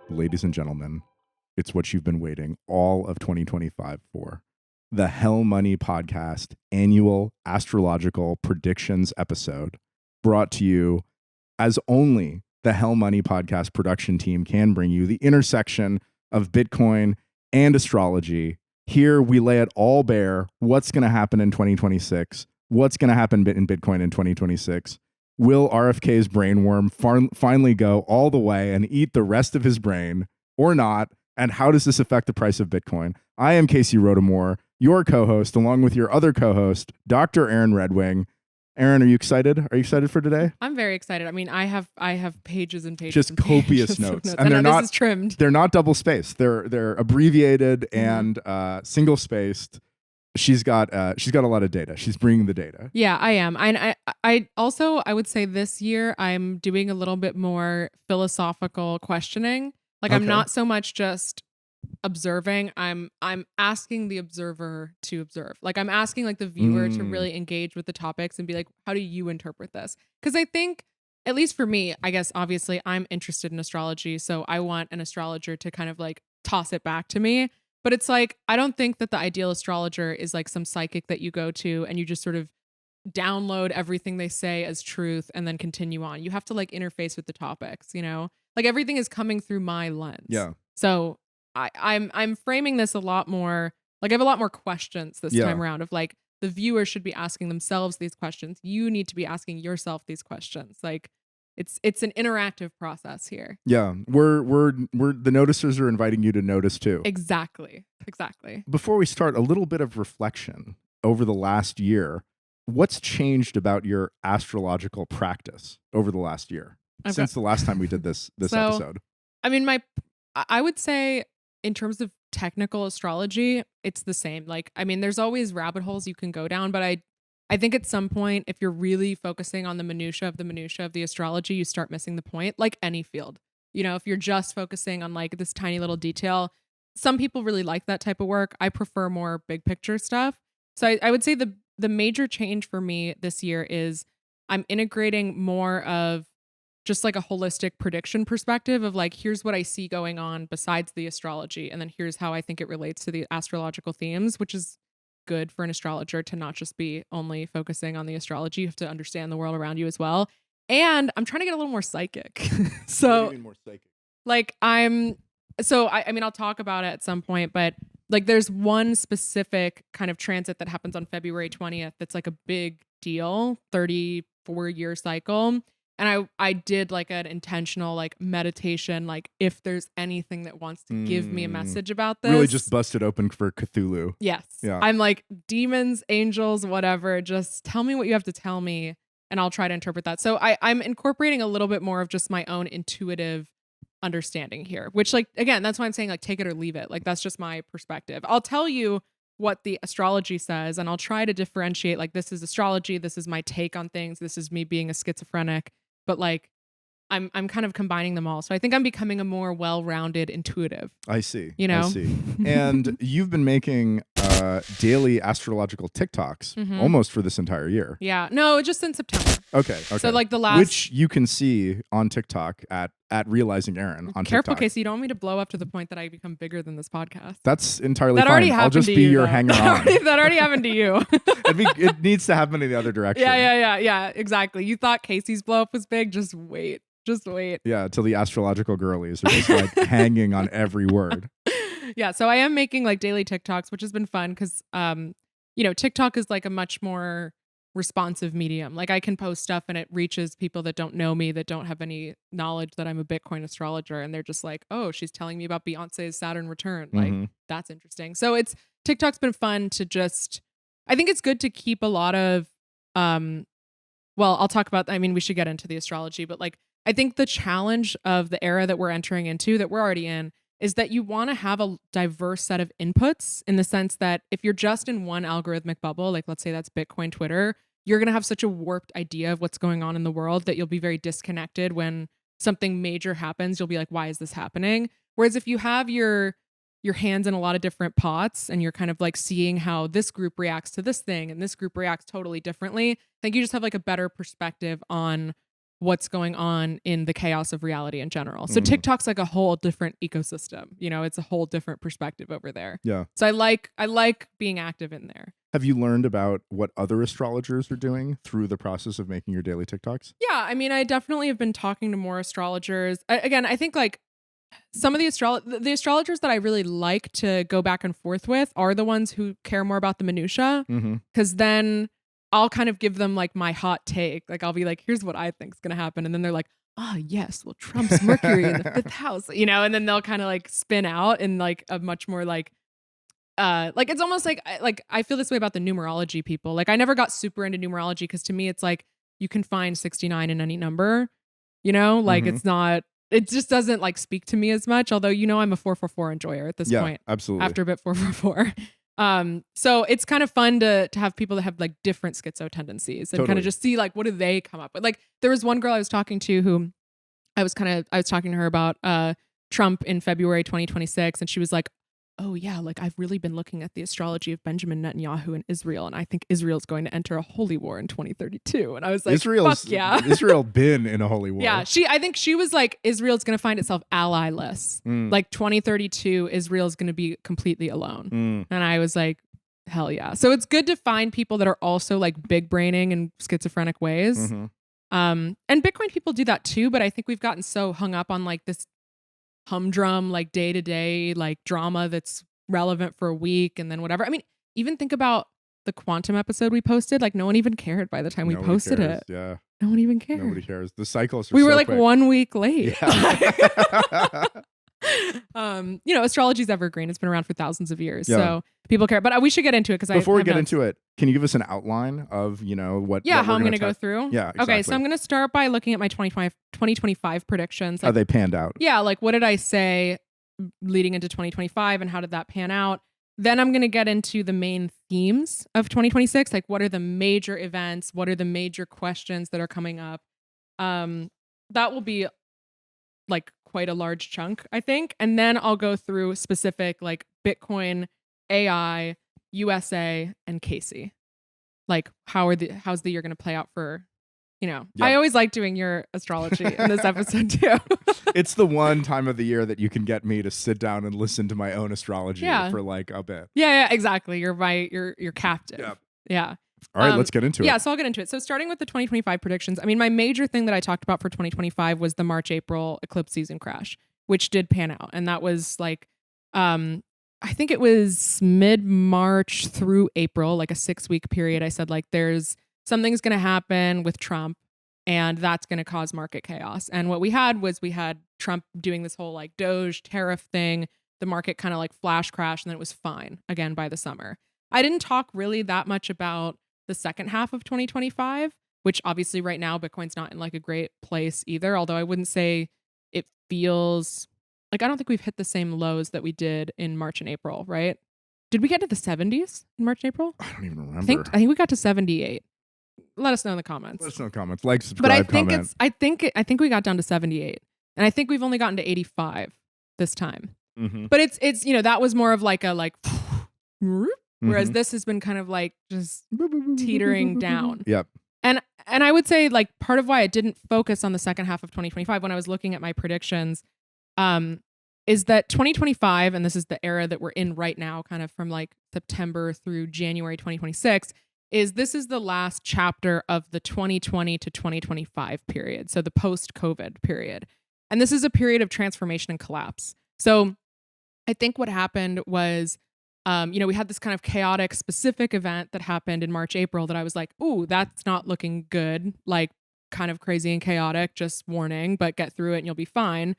ladies and gentlemen, it's what you've been waiting all of 2025 for. The Hell Money Podcast annual astrological predictions episode, brought to you as only the Hell Money Podcast production team can bring you, the intersection of Bitcoin and astrology. Here we lay it all bare. What's going to happen in 2026? What's going to happen in Bitcoin in 2026? Will RFK's brainworm finally go all the way and eat the rest of his brain or not? And how does this affect the price of Bitcoin? I am Casey Rodomore, your co-host, along with your other co-host, Dr. Erin Redwing. Erin, are you excited? Are you excited for today? I'm very excited. I mean, I have pages and pages, just and copious pages notes, and they're not this is trimmed. They're not double spaced. They're abbreviated and single spaced. She's got a lot of data. She's bringing the data. Yeah, I am. I also I would say this year I'm doing a little bit more philosophical questioning. Like I'm not so much just observing. I'm asking the observer to observe. Like I'm asking like the viewer to really engage with the topics and be like, how do you interpret this? Because I think, at least for me, I guess obviously I'm interested in astrology, so I want an astrologer to kind of like toss it back to me. But it's like, I don't think that the ideal astrologer is like some psychic that you go to and you just sort of download everything they say as truth and then continue on. You have to like interface with the topics, you know? Like everything is coming through my lens. Yeah. So I'm framing this a lot more, like I have a lot more questions this time around of like, the viewer should be asking themselves these questions. You need to be asking yourself these questions. Like it's an interactive process here. Yeah, we're the noticers are inviting you to notice too. Exactly. Before we start, a little bit of reflection over the last year. What's changed about your astrological practice over the last year since the last time we did this episode? I mean, I would say in terms of technical astrology, it's the same. Like, I mean, there's always rabbit holes you can go down, but I think at some point, if you're really focusing on the minutia of the astrology, you start missing the point, like any field. You know, if you're just focusing on like this tiny little detail, some people really like that type of work. I prefer more big picture stuff. So I would say the major change for me this year is I'm integrating more of just like a holistic prediction perspective of like, here's what I see going on besides the astrology. And then here's how I think it relates to the astrological themes, which is good for an astrologer to not just be only focusing on the astrology. You have to understand the world around you as well. And I'm trying to get a little more psychic. So what do you mean more psychic? Like I mean, I'll talk about it at some point, but like there's one specific kind of transit that happens on February 20th. That's like a big deal, 34-year cycle. And I did like an intentional like meditation, like if there's anything that wants to give me a message about this. Really just busted open for Cthulhu. Yes. Yeah. I'm like, demons, angels, whatever, just tell me what you have to tell me and I'll try to interpret that. So I'm incorporating a little bit more of just my own intuitive understanding here, which like, again, that's why I'm saying like take it or leave it. Like that's just my perspective. I'll tell you what the astrology says and I'll try to differentiate like this is astrology, this is my take on things, this is me being a schizophrenic. But like, I'm kind of combining them all. So I think I'm becoming a more well-rounded intuitive. I see. You know? I see. And you've been making daily astrological TikToks almost for this entire year. Yeah. No, just in September. Okay. So like the last... Which you can see on TikTok at Realizing Erin on Careful, TikTok. Casey. You don't want me to blow up to the point that I become bigger than this podcast. That's entirely that fine. Already happened I'll just to be you, your though. hanger-on. That already happened to you. It needs to happen in the other direction. Yeah, exactly. You thought Casey's blow up was big? Just wait. Yeah, till the astrological girlies are just like hanging on every word. Yeah, so I am making like daily TikToks, which has been fun because, TikTok is like a much more responsive medium. Like I can post stuff and it reaches people that don't know me, that don't have any knowledge that I'm a Bitcoin astrologer. And they're just like, oh, she's telling me about Beyonce's Saturn return. Like that's interesting. So TikTok's been fun to just, I think it's good to keep a lot of, I'll talk about, we should get into the astrology, but like, I think the challenge of the era that we're entering into, that we're already in, is that you want to have a diverse set of inputs in the sense that if you're just in one algorithmic bubble, like let's say that's Bitcoin, Twitter, you're going to have such a warped idea of what's going on in the world that you'll be very disconnected when something major happens. You'll be like, why is this happening? Whereas if you have your hands in a lot of different pots and you're kind of like seeing how this group reacts to this thing and this group reacts totally differently, I think you just have like a better perspective on what's going on in the chaos of reality in general. So TikTok's like a whole different ecosystem. You know, it's a whole different perspective over there. Yeah. So I like being active in there. Have you learned about what other astrologers are doing through the process of making your daily TikToks? Yeah, I mean, I definitely have been talking to more astrologers. Again, I think like some of the astrologers that I really like to go back and forth with are the ones who care more about the minutia, because then I'll kind of give them like my hot take. Like I'll be like, here's what I think is going to happen. And then they're like, oh yes, well, Trump's Mercury in the 5th house, you know, and then they'll kind of like spin out in like a much more like it's almost like I feel this way about the numerology people. Like I never got super into numerology because to me, it's like you can find 69 in any number, you know, like it just doesn't like speak to me as much. Although, you know, I'm a 444 enjoyer at this point. Absolutely. After bit 444. So it's kind of fun to have people that have like different schizo tendencies and kind of just see like what do they come up with. Like there was one girl I was talking to who I was talking to her about Trump in February 2026, and she was like, oh yeah, like I've really been looking at the astrology of Benjamin Netanyahu in Israel, and I think Israel's going to enter a holy war in 2032. And I was like, fuck yeah. Israel been in a holy war. Yeah, I think she was like, Israel's going to find itself ally-less. Like 2032, Israel's going to be completely alone. And I was like, hell yeah. So it's good to find people that are also like big braining in schizophrenic ways. And Bitcoin people do that too, but I think we've gotten so hung up on like this humdrum, like day-to-day like drama that's relevant for a week and then whatever. I mean, even think about the quantum episode we posted. Like no one even cared by the time we posted it. Yeah. No one even cared. Nobody cares. The cycles are we were so like quick. 1 week late. Yeah. You know, astrology's evergreen. It's been around for thousands of years. So people care. But we should get into it because before we get into it, can you give us an outline of, you know, what how I'm going to go through? Yeah, exactly. Okay, so I'm going to start by looking at my 2025 predictions. Like, are they panned out? Yeah, like what did I say leading into 2025 and how did that pan out? Then I'm going to get into the main themes of 2026. Like what are the major events? What are the major questions that are coming up? That will be like quite a large chunk, I think. And then I'll go through specific like Bitcoin, AI, USA, and Casey. Like how's the year going to play out for, you know, I always like doing your astrology in this episode too. It's the one time of the year that you can get me to sit down and listen to my own astrology for like a bit. Yeah, exactly. You're captive. Yep. Yeah. All right, let's get into it. Yeah, so I'll get into it. So starting with the 2025 predictions, I mean, my major thing that I talked about for 2025 was the March-April eclipse season crash, which did pan out. And that was like, I think it was mid-March through April, like a 6-week period. I said like, something's going to happen with Trump and that's going to cause market chaos. And what we had Trump doing this whole like Doge tariff thing. The market kind of like flash crashed and then it was fine again by the summer. I didn't talk really that much about the second half of 2025, which obviously right now Bitcoin's not in like a great place either. Although I wouldn't say it feels like, I don't think we've hit the same lows that we did in March and April, right? Did we get to the 70s in March and April? I don't even remember. I think we got to 78. Let us know in the comments. Let us know in the comments. Like, subscribe, but I comment. I think we got down to 78. And I think we've only gotten to 85 this time. But it's, you know, that was more of like a like whereas this has been kind of like just teetering down. Yep. And I would say like part of why I didn't focus on the second half of 2025 when I was looking at my predictions is that 2025, and this is the era that we're in right now, kind of from like September through January 2026, this is the last chapter of the 2020 to 2025 period. So the post-COVID period. And this is a period of transformation and collapse. So I think what happened was, you know, we had this kind of chaotic specific event that happened in March, April that I was like, ooh, that's not looking good. Like kind of crazy and chaotic, just warning, but get through it and you'll be fine.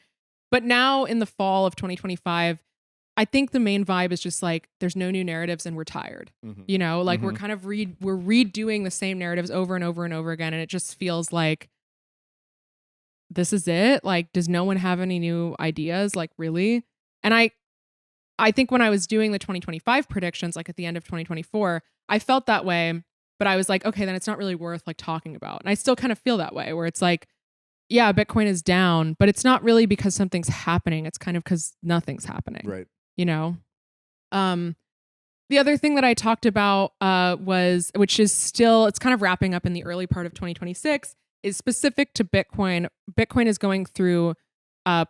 But now in the fall of 2025, I think the main vibe is just like, there's no new narratives and we're tired, you know, like we're kind of we're redoing the same narratives over and over and over again. And it just feels like, this is it. Like, does no one have any new ideas? Like really? And I think when I was doing the 2025 predictions, like at the end of 2024, I felt that way, but I was like, okay, then it's not really worth like talking about. And I still kind of feel that way where it's like, yeah, Bitcoin is down, but it's not really because something's happening. It's kind of because nothing's happening. Right. You know? The other thing that I talked about was, which is still, it's kind of wrapping up in the early part of 2026, is specific to Bitcoin. Bitcoin is going through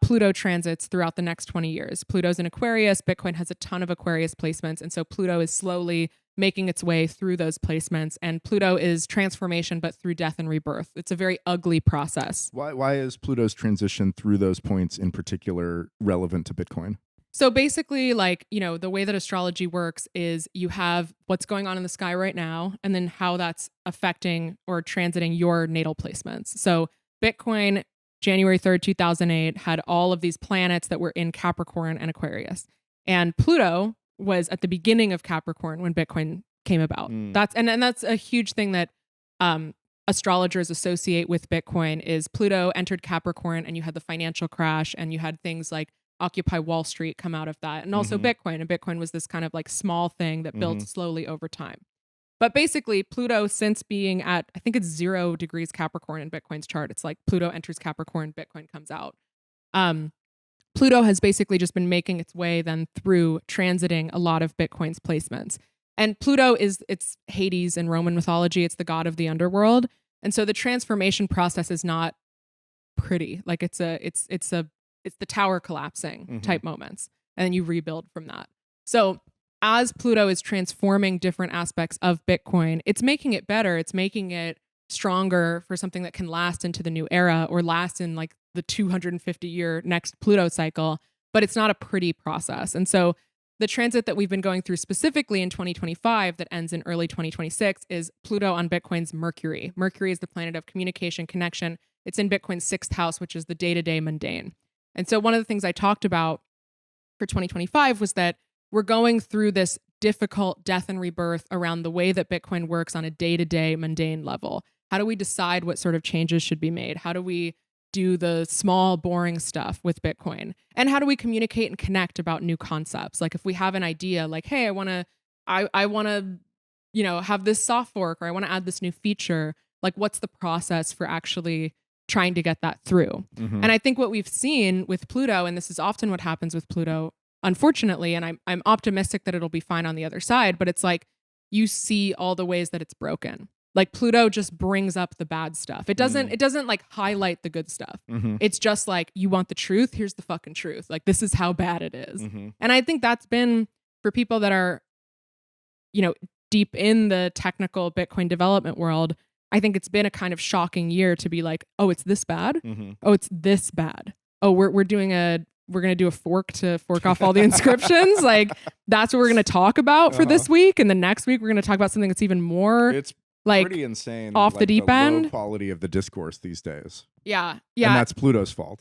Pluto transits throughout the next 20 years. Pluto's in Aquarius. Bitcoin has a ton of Aquarius placements. And so Pluto is slowly making its way through those placements. And Pluto is transformation, but through death and rebirth. It's a very ugly process. Why is Pluto's transition through those points in particular relevant to Bitcoin? So basically, like, the way that astrology works is you have what's going on in the sky right now, and then how that's affecting or transiting your natal placements. So Bitcoin, January 3rd, 2008, had all of these planets that were in Capricorn and Aquarius. And Pluto was at the beginning of Capricorn when Bitcoin came about. That's a huge thing that astrologers associate with Bitcoin is Pluto entered Capricorn, and you had the financial crash, and you had things like Occupy Wall Street come out of that, and also Bitcoin. And Bitcoin was this kind of like small thing that built slowly over time. But basically, Pluto, since being at, I think it's 0 degrees Capricorn in Bitcoin's chart, it's like Pluto enters Capricorn, Bitcoin comes out. Pluto has basically just been making its way then through transiting a lot of Bitcoin's placements. And Pluto it's Hades in Roman mythology. It's the god of the underworld. And so the transformation process is not pretty. Like it's the tower collapsing type moments. And then you rebuild from that. So as Pluto is transforming different aspects of Bitcoin, it's making it better. It's making it stronger for something that can last into the new era or last in like the 250-year next Pluto cycle. But it's not a pretty process. And so the transit that we've been going through specifically in 2025 that ends in early 2026 is Pluto on Bitcoin's Mercury. Mercury is the planet of communication, connection. It's in Bitcoin's 6th house, which is the day-to-day mundane. And so one of the things I talked about for 2025 was that we're going through this difficult death and rebirth around the way that Bitcoin works on a day-to-day mundane level. How do we decide what sort of changes should be made? How do we do the small, boring stuff with Bitcoin? And how do we communicate and connect about new concepts? Like if we have an idea, like, hey, I want to, have this soft fork, or I want to add this new feature. Like, what's the process for actually trying to get that through? And I think what we've seen with Pluto, and this is often what happens with Pluto, unfortunately, and I'm optimistic that it'll be fine on the other side, but it's like you see all the ways that it's broken. Like Pluto just brings up the bad stuff. It doesn't like highlight the good stuff. It's just like, you want the truth? Here's the fucking truth. Like, this is how bad it is. And I think that's been, for people that are, deep in the technical Bitcoin development world, I think it's been a kind of shocking year to be like, oh, it's this bad? Oh, it's this bad. Oh, we're going to do a fork to fork off all the inscriptions. Like, that's what we're going to talk about for this week. And the next week, we're going to talk about something that's even more like pretty insane, off the deep end. Low quality of the discourse these days. Yeah. And that's Pluto's fault.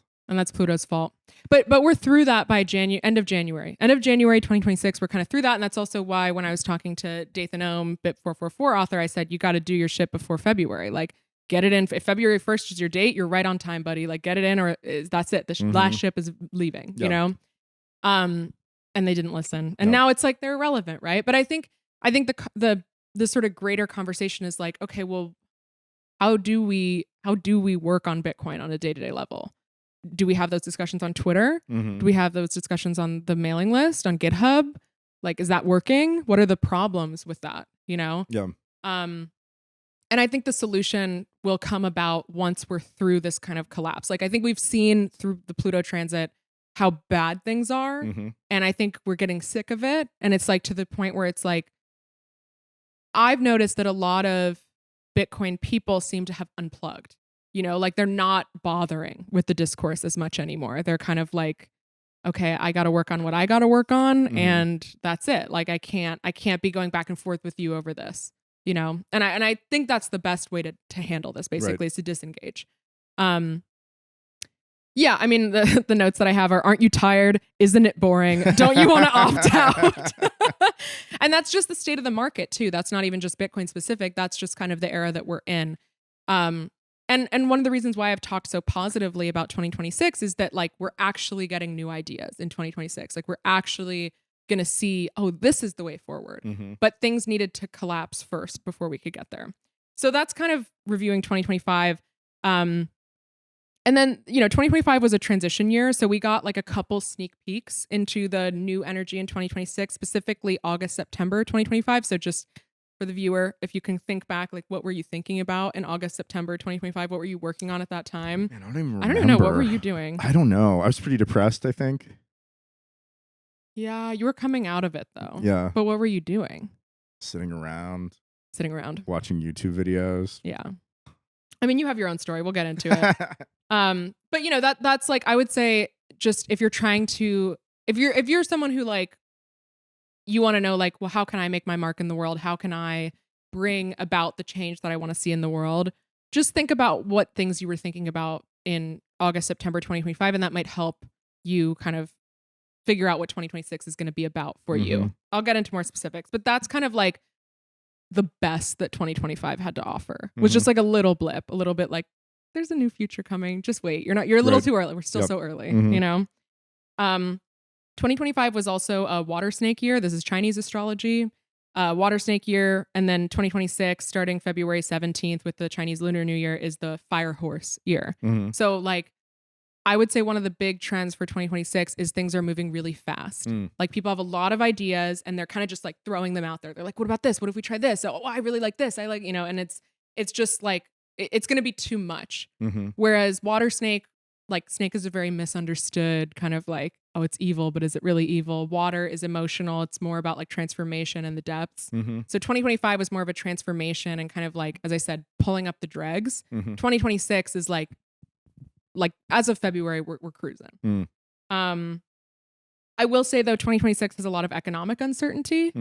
But we're through that by end of January 2026. We're kind of through that. And that's also why when I was talking to Dathan Ohm, Bit 444 author, I said, you got to do your shit before February. Like, get it in. If February 1st is your date, you're right on time, buddy. Like, get it in, or that's it. The last ship is leaving, and they didn't listen. And now it's like they're irrelevant, right? But I think the sort of greater conversation is like, okay, well, how do we work on Bitcoin on a day-to-day level? Do we have those discussions on Twitter? Do we have those discussions on the mailing list, on GitHub? Like, is that working? What are the problems with that? Yeah. And I think the solution will come about once we're through this kind of collapse. Like, I think we've seen through the Pluto transit how bad things are. And I think we're getting sick of it. And it's like to the point where it's like, I've noticed that a lot of Bitcoin people seem to have unplugged. Like they're not bothering with the discourse as much anymore. They're kind of like, okay, I got to work on what I got to work on, and that's it. Like I can't be going back and forth with you over this, And I think that's the best way to handle this. Basically, is to disengage. Yeah, I mean the notes that I have are: aren't you tired? Isn't it boring? Don't you want to opt out? And that's just the state of the market too. That's not even just Bitcoin specific. That's just kind of the era that we're in. And one of the reasons why I've talked so positively about 2026 is that like we're actually getting new ideas in 2026. Like we're actually going to see, oh, this is the way forward. But things needed to collapse first before we could get there. So that's kind of reviewing 2025. And then, 2025 was a transition year. So we got like a couple sneak peeks into the new energy in 2026, specifically August, September 2025. So just for the viewer, if you can think back, like what were you thinking about in August, September 2025? What were you working on at that time? Man, I don't even remember. I don't even know. What were you doing? I don't know. I was pretty depressed, I think. Yeah, you were coming out of it though. Yeah. But what were you doing? Sitting around. Watching YouTube videos. Yeah. I mean, you have your own story. We'll get into it. But you know, that's like, I would say, just if you're trying to, if you're someone who like, you want to know like, well, how can I make my mark in the world? How can I bring about the change that I want to see in the world? Just think about what things you were thinking about in August, September 2025, and that might help you kind of figure out what 2026 is going to be about for you. I'll get into more specifics, but that's kind of like the best that 2025 had to offer. Was just like a little blip, a little bit like, there's a new future coming. Just wait. You're a little too early. We're still so early, you know? 2025 was also a water snake year. This is Chinese astrology. Water snake year. And then 2026, starting February 17th with the Chinese Lunar New Year, is the fire horse year. So like, I would say one of the big trends for 2026 is things are moving really fast. Like people have a lot of ideas and they're kind of just like throwing them out there. They're like, what about this? What if we try this? Oh, I really like this. I like, you know, and it's just like, it's going to be too much. Whereas water snake, like snake is a very misunderstood kind of like, oh, it's evil, but is it really evil? Water is emotional. It's more about like transformation and the depths. So 2025 was more of a transformation and kind of like, as I said, pulling up the dregs. 2026 is like as of February, we're cruising. I will say though, 2026 has a lot of economic uncertainty.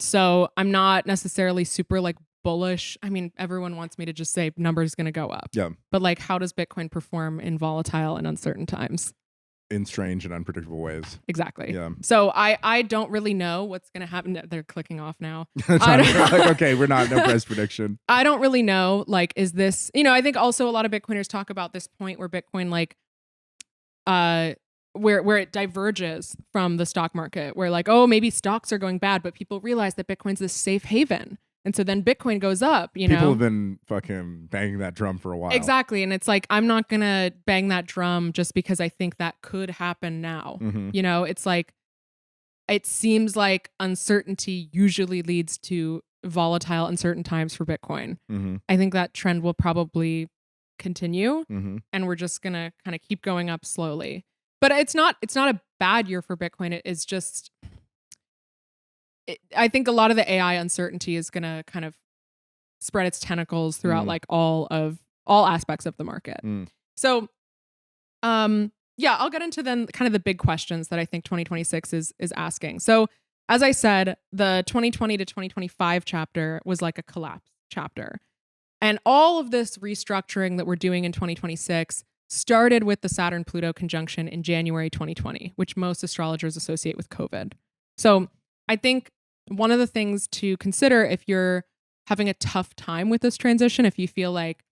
So I'm not necessarily super like bullish. I mean, everyone wants me to just say numbers going to go up. Yeah. But like, how does Bitcoin perform in volatile and uncertain times? In strange and unpredictable ways. Exactly. Yeah. So I don't really know what's going to happen. They're clicking off now. Okay, we're not, no price prediction. I don't really know. Like, is this, you know, I think also a lot of Bitcoiners talk about this point where Bitcoin, like, where it diverges from the stock market, where like, oh, maybe stocks are going bad, but people realize that Bitcoin's this safe haven. And so then Bitcoin goes up, you know. People have been fucking banging that drum for a while. Exactly. And it's like, I'm not going to bang that drum just because I think that could happen now. You know, it's like, it seems like uncertainty usually leads to volatile, uncertain times for Bitcoin. I think that trend will probably continue and we're just going to kind of keep going up slowly. But it's not a bad year for Bitcoin. It is just, I think a lot of the AI uncertainty is going to kind of spread its tentacles throughout like all aspects of the market. So, yeah, I'll get into then kind of the big questions that I think 2026 is asking. So, as I said, the 2020 to 2025 chapter was like a collapse chapter. And all of this restructuring that we're doing in 2026 started with the Saturn-Pluto conjunction in January 2020, which most astrologers associate with COVID. So, I think one of the things to consider if you're having a tough time with this transition, if you feel like,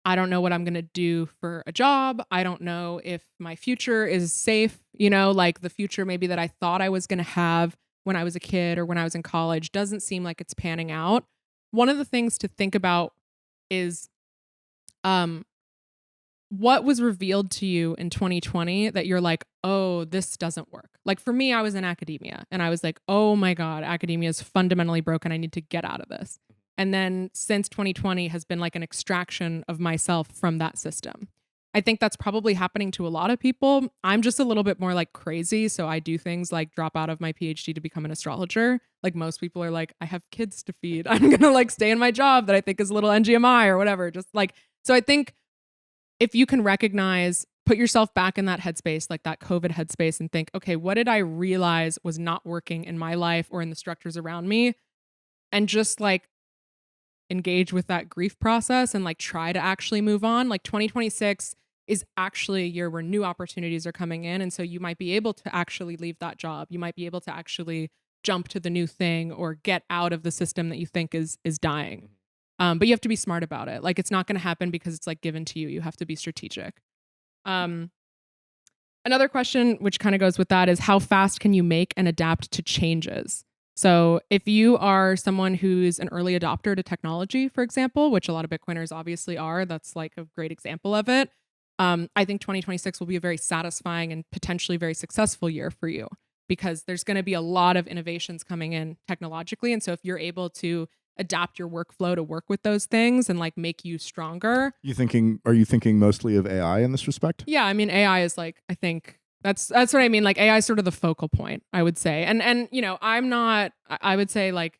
I don't know what I'm going to do for a job, I don't know if my future is safe, you know, like the future maybe that I thought I was going to have when I was a kid or when I was in college doesn't seem like it's panning out. One of the things to think about is what was revealed to you in 2020 that you're like, oh, this doesn't work. Like for me, I was in academia and I was like, oh my God, academia is fundamentally broken. I need to get out of this. And then since 2020 has been like an extraction of myself from that system. I think that's probably happening to a lot of people. I'm just a little bit more like crazy. So I do things like drop out of my PhD to become an astrologer. Like most people are like, I have kids to feed. I'm going to like stay in my job that I think is a little NGMI or whatever. Just like, so I think if you can recognize, put yourself back in that headspace, like that COVID headspace and think, okay, what did I realize was not working in my life or in the structures around me? And just like engage with that grief process and like try to actually move on. Like 2026 is actually a year where new opportunities are coming in. And so you might be able to actually leave that job. You might be able to actually jump to the new thing or get out of the system that you think is dying. But you have to be smart about it. Like it's not going to happen because it's like given to you. You have to be strategic. Another question, which kind of goes with that, is how fast can you make and adapt to changes? So if you are someone who's an early adopter to technology, for example, which a lot of Bitcoiners obviously are, that's like a great example of it. I think 2026 will be a very satisfying and potentially very successful year for you. because there's going to be a lot of innovations coming in technologically. And so if you're able to adapt your workflow to work with those things and like make you stronger. Are you thinking mostly of AI in this respect? Yeah, I mean, AI is like, I think that's what I mean. Like AI is sort of the focal point, I would say. And you know, I would say like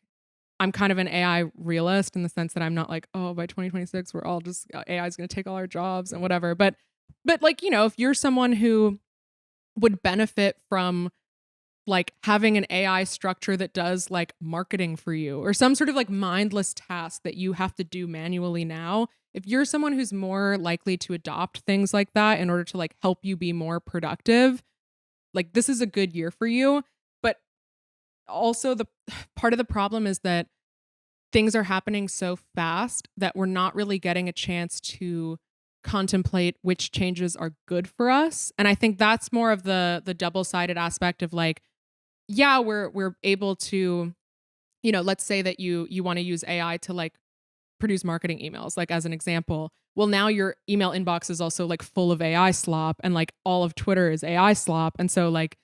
I'm kind of an AI realist in the sense that I'm not like, oh, by 2026 we're all just AI is going to take all our jobs and whatever. But like, you know, if you're someone who would benefit from like having an AI structure that does like marketing for you or some sort of like mindless task that you have to do manually now, if you're someone who's more likely to adopt things like that in order to like help you be more productive, like this is a good year for you. But also the part of the problem is that things are happening so fast that we're not really getting a chance to contemplate which changes are good for us. And I think that's more of the double-sided aspect of like, yeah, we're able to, you know, let's say that you want to use AI to like produce marketing emails, like as an example. Well, now your email inbox is also like full of AI slop, and like all of Twitter is AI slop. And so like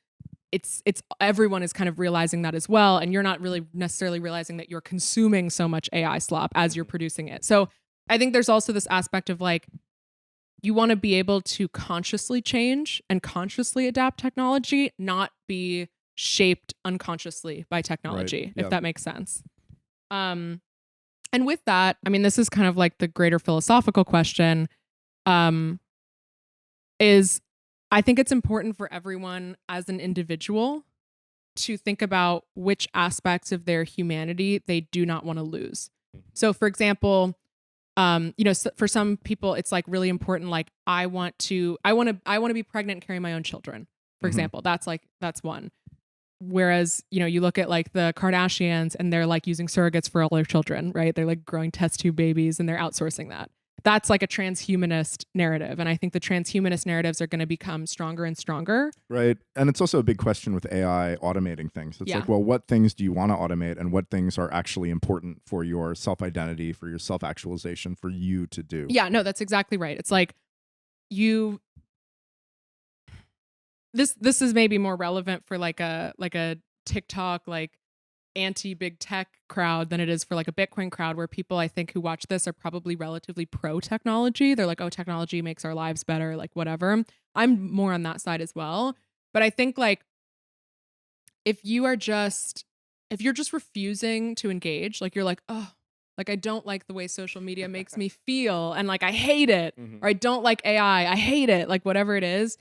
it's everyone is kind of realizing that as well. And you're not really necessarily realizing that you're consuming so much AI slop as you're producing it. So I think there's also this aspect of like, you want to be able to consciously change and consciously adapt technology, not be shaped unconsciously by technology, if that makes sense. And with that, I mean, this is kind of like the greater philosophical question, is I think it's important for everyone as an individual to think about which aspects of their humanity they do not want to lose. So for example, you know, for some people, it's like really important. Like I want to be pregnant and carry my own children, for example. That's one. Whereas, you know, you look at like the Kardashians and they're like using surrogates for all their children, right? They're like growing test tube babies and they're outsourcing that. That's like a transhumanist narrative. And I think the transhumanist narratives are going to become stronger and stronger. Right. And it's also a big question with AI automating things. It's like, well, what things do you want to automate and what things are actually important for your self-identity, for your self-actualization, for you to do? Yeah, no, that's exactly right. It's like this is maybe more relevant for like a TikTok, like anti-big tech crowd than it is for like a Bitcoin crowd, where people I think who watch this are probably relatively pro technology. They're like, oh, technology makes our lives better, like whatever. I'm more on that side as well. But I think like if you're just refusing to engage, like you're like, oh, like I don't like the way social media makes me feel and like I hate it, or I don't like AI, I hate it, like whatever it is,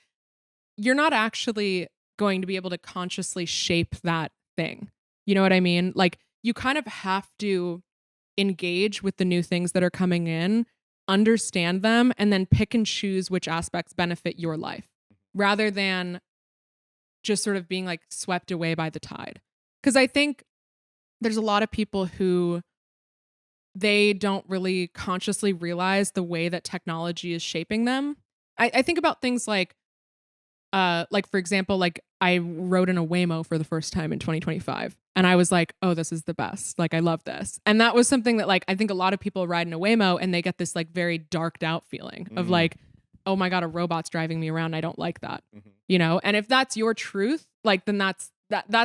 you're not actually going to be able to consciously shape that thing. You know what I mean? Like you kind of have to engage with the new things that are coming in, understand them, and then pick and choose which aspects benefit your life rather than just sort of being like swept away by the tide. Because I think there's a lot of people who they don't really consciously realize the way that technology is shaping them. I think about things like for example, like I rode in a Waymo for the first time in 2025 and I was like, oh, this is the best. Like I love this. And that was something that like, I think a lot of people ride in a Waymo and they get this like very darked out feeling of like, oh my God, a robot's driving me around. I don't like that, you know? And if that's your truth, like, then that's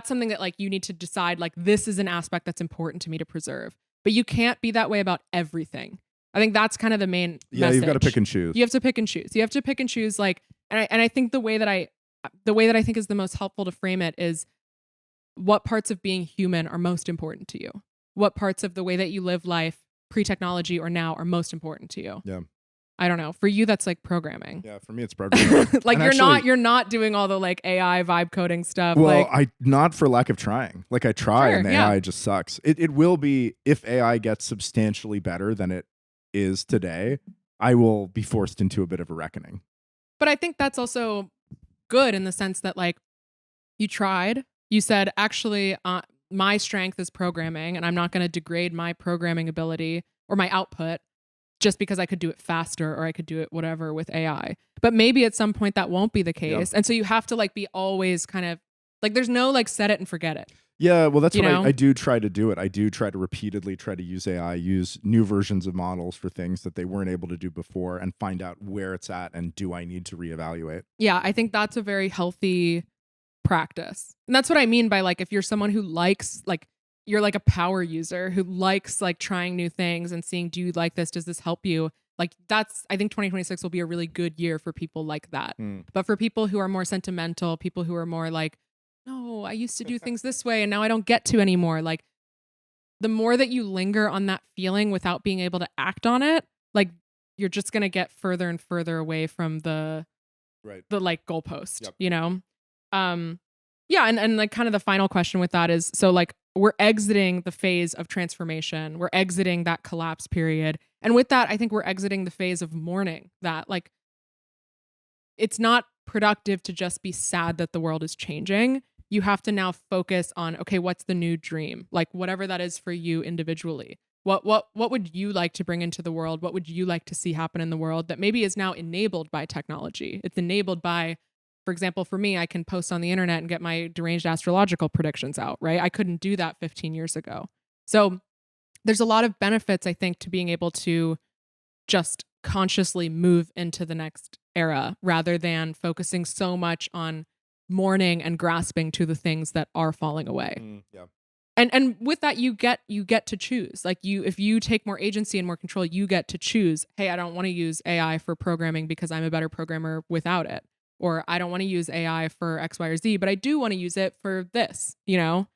something that like you need to decide, like, this is an aspect that's important to me to preserve, but you can't be that way about everything. I think that's kind of the main message. You've got to pick and choose. You have to pick and choose. You have to pick and choose like, and I think the way that I think is the most helpful to frame it is what parts of being human are most important to you? What parts of the way that you live life pre-technology or now are most important to you? Yeah. I don't know. For you, that's like programming. Yeah, for me, it's programming. Like you're not doing all the like AI vibe coding stuff. Well, like, not for lack of trying. Like I try and the AI just sucks. It will be, if AI gets substantially better than it is today, I will be forced into a bit of a reckoning. But I think that's also good in the sense that like you tried, you said, actually, my strength is programming and I'm not going to degrade my programming ability or my output just because I could do it faster or I could do it whatever with AI. But maybe at some point that won't be the case. And so you have to like be always kind of like, there's no like set it and forget it. Yeah, well, that's what I do try to do it. I do try to repeatedly try to use AI, use new versions of models for things that they weren't able to do before and find out where it's at and do I need to reevaluate. Yeah, I think that's a very healthy practice. And that's what I mean by like, if you're someone who likes, like, you're like a power user who likes like trying new things and seeing, do you like this? Does this help you? Like I think 2026 will be a really good year for people like that. But for people who are more sentimental, people who are more like, no, I used to do things this way and now I don't get to anymore. Like the more that you linger on that feeling without being able to act on it, like you're just going to get further and further away from the like goalpost, you know? Yeah. And like kind of the final question with that is, so like we're exiting the phase of transformation. We're exiting that collapse period. And with that, I think we're exiting the phase of mourning that like, it's not productive to just be sad that the world is changing. You have to now focus on, okay, what's the new dream? Like whatever that is for you individually. What would you like to bring into the world? What would you like to see happen in the world that maybe is now enabled by technology? It's enabled by, for example, for me, I can post on the internet and get my deranged astrological predictions out, right? I couldn't do that 15 years ago. So there's a lot of benefits, I think, to being able to just consciously move into the next era rather than focusing so much on mourning and grasping to the things that are falling away. Yeah. And with that, you get to choose. Like if you take more agency and more control, you get to choose, hey, I don't want to use AI for programming because I'm a better programmer without it. Or I don't want to use AI for X, Y, or Z, but I do want to use it for this, you know?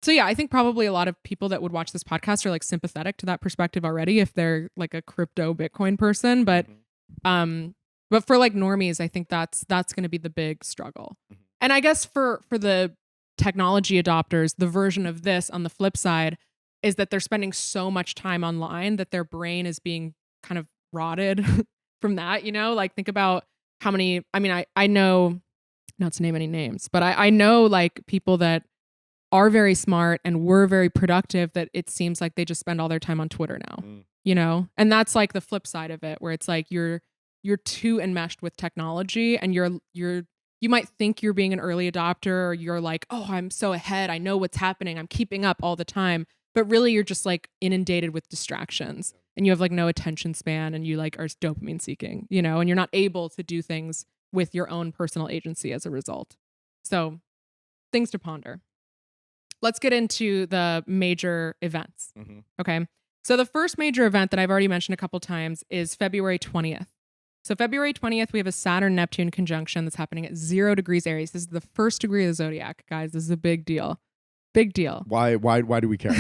So yeah, I think probably a lot of people that would watch this podcast are like sympathetic to that perspective already if they're like a crypto Bitcoin person. But for like normies, I think that's going to be the big struggle. And I guess for the technology adopters, the version of this on the flip side is that they're spending so much time online that their brain is being kind of rotted from that, you know? Like think about how many, I mean, I know, not to name any names, but I know like people that are very smart and were very productive that it seems like they just spend all their time on Twitter now, you know? And that's like the flip side of it, where it's like you're too enmeshed with technology and you might think you're being an early adopter, or you're like, oh, I'm so ahead. I know what's happening. I'm keeping up all the time. But really you're just like inundated with distractions and you have like no attention span and you like are dopamine seeking, you know, and you're not able to do things with your own personal agency as a result. So things to ponder. Let's get into the major events. Okay. So the first major event that I've already mentioned a couple times is February 20th. So February 20th, we have a Saturn-Neptune conjunction that's happening at 0 degrees Aries. This is the first degree of the zodiac, guys. This is a big deal. Big deal. Why do we care?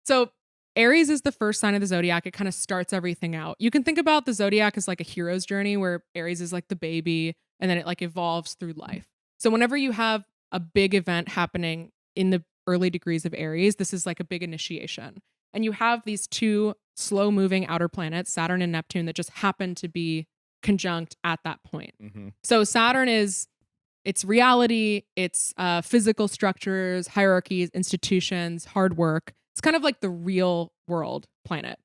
So Aries is the first sign of the zodiac. It kind of starts everything out. You can think about the zodiac as like a hero's journey where Aries is like the baby and then it like evolves through life. So whenever you have a big event happening in the early degrees of Aries, this is like a big initiation. And you have these two slow moving outer planets, Saturn and Neptune, that just happen to be conjunct at that point. So Saturn is, it's reality, it's physical structures, hierarchies, institutions, hard work. It's kind of like the real world planet.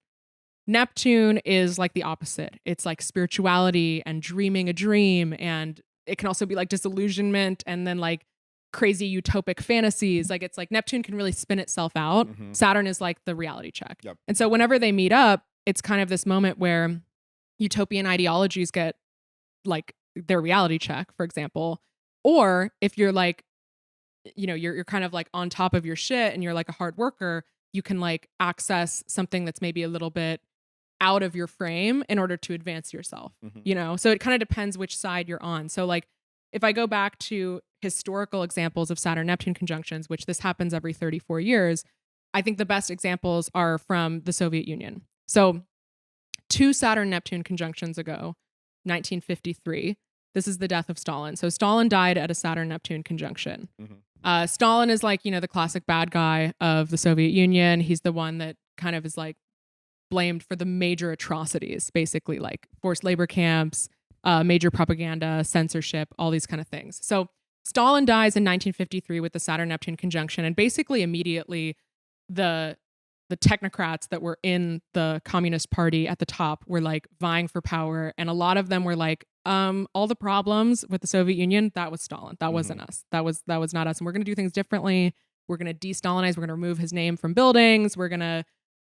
Neptune is like the opposite. It's like spirituality and dreaming a dream. And it can also be like disillusionment and then like crazy utopic fantasies. Like it's like Neptune can really spin itself out. Saturn is like the reality check. And so whenever they meet up, it's kind of this moment where utopian ideologies get like their reality check, for example. Or if you're like, you know, you're kind of like on top of your shit and you're like a hard worker, you can like access something that's maybe a little bit out of your frame in order to advance yourself, you know? So it kind of depends which side you're on. So like if I go back to historical examples of Saturn-Neptune conjunctions, which this happens every 34 years, I think the best examples are from the Soviet Union. So 2 Saturn-Neptune conjunctions ago, 1953, this is the death of Stalin. So Stalin died at a Saturn-Neptune conjunction. Stalin is like, you know, the classic bad guy of the Soviet Union. He's the one that kind of is like blamed for the major atrocities, basically like forced labor camps, major propaganda, censorship, all these kind of things. So Stalin dies in 1953 with the Saturn-Neptune conjunction. And basically immediately the technocrats that were in the Communist Party at the top were like vying for power. And a lot of them were like, all the problems with the Soviet Union, that was Stalin. That wasn't us. That was not us. And we're going to do things differently. We're going to de-Stalinize. We're going to remove his name from buildings. We're going to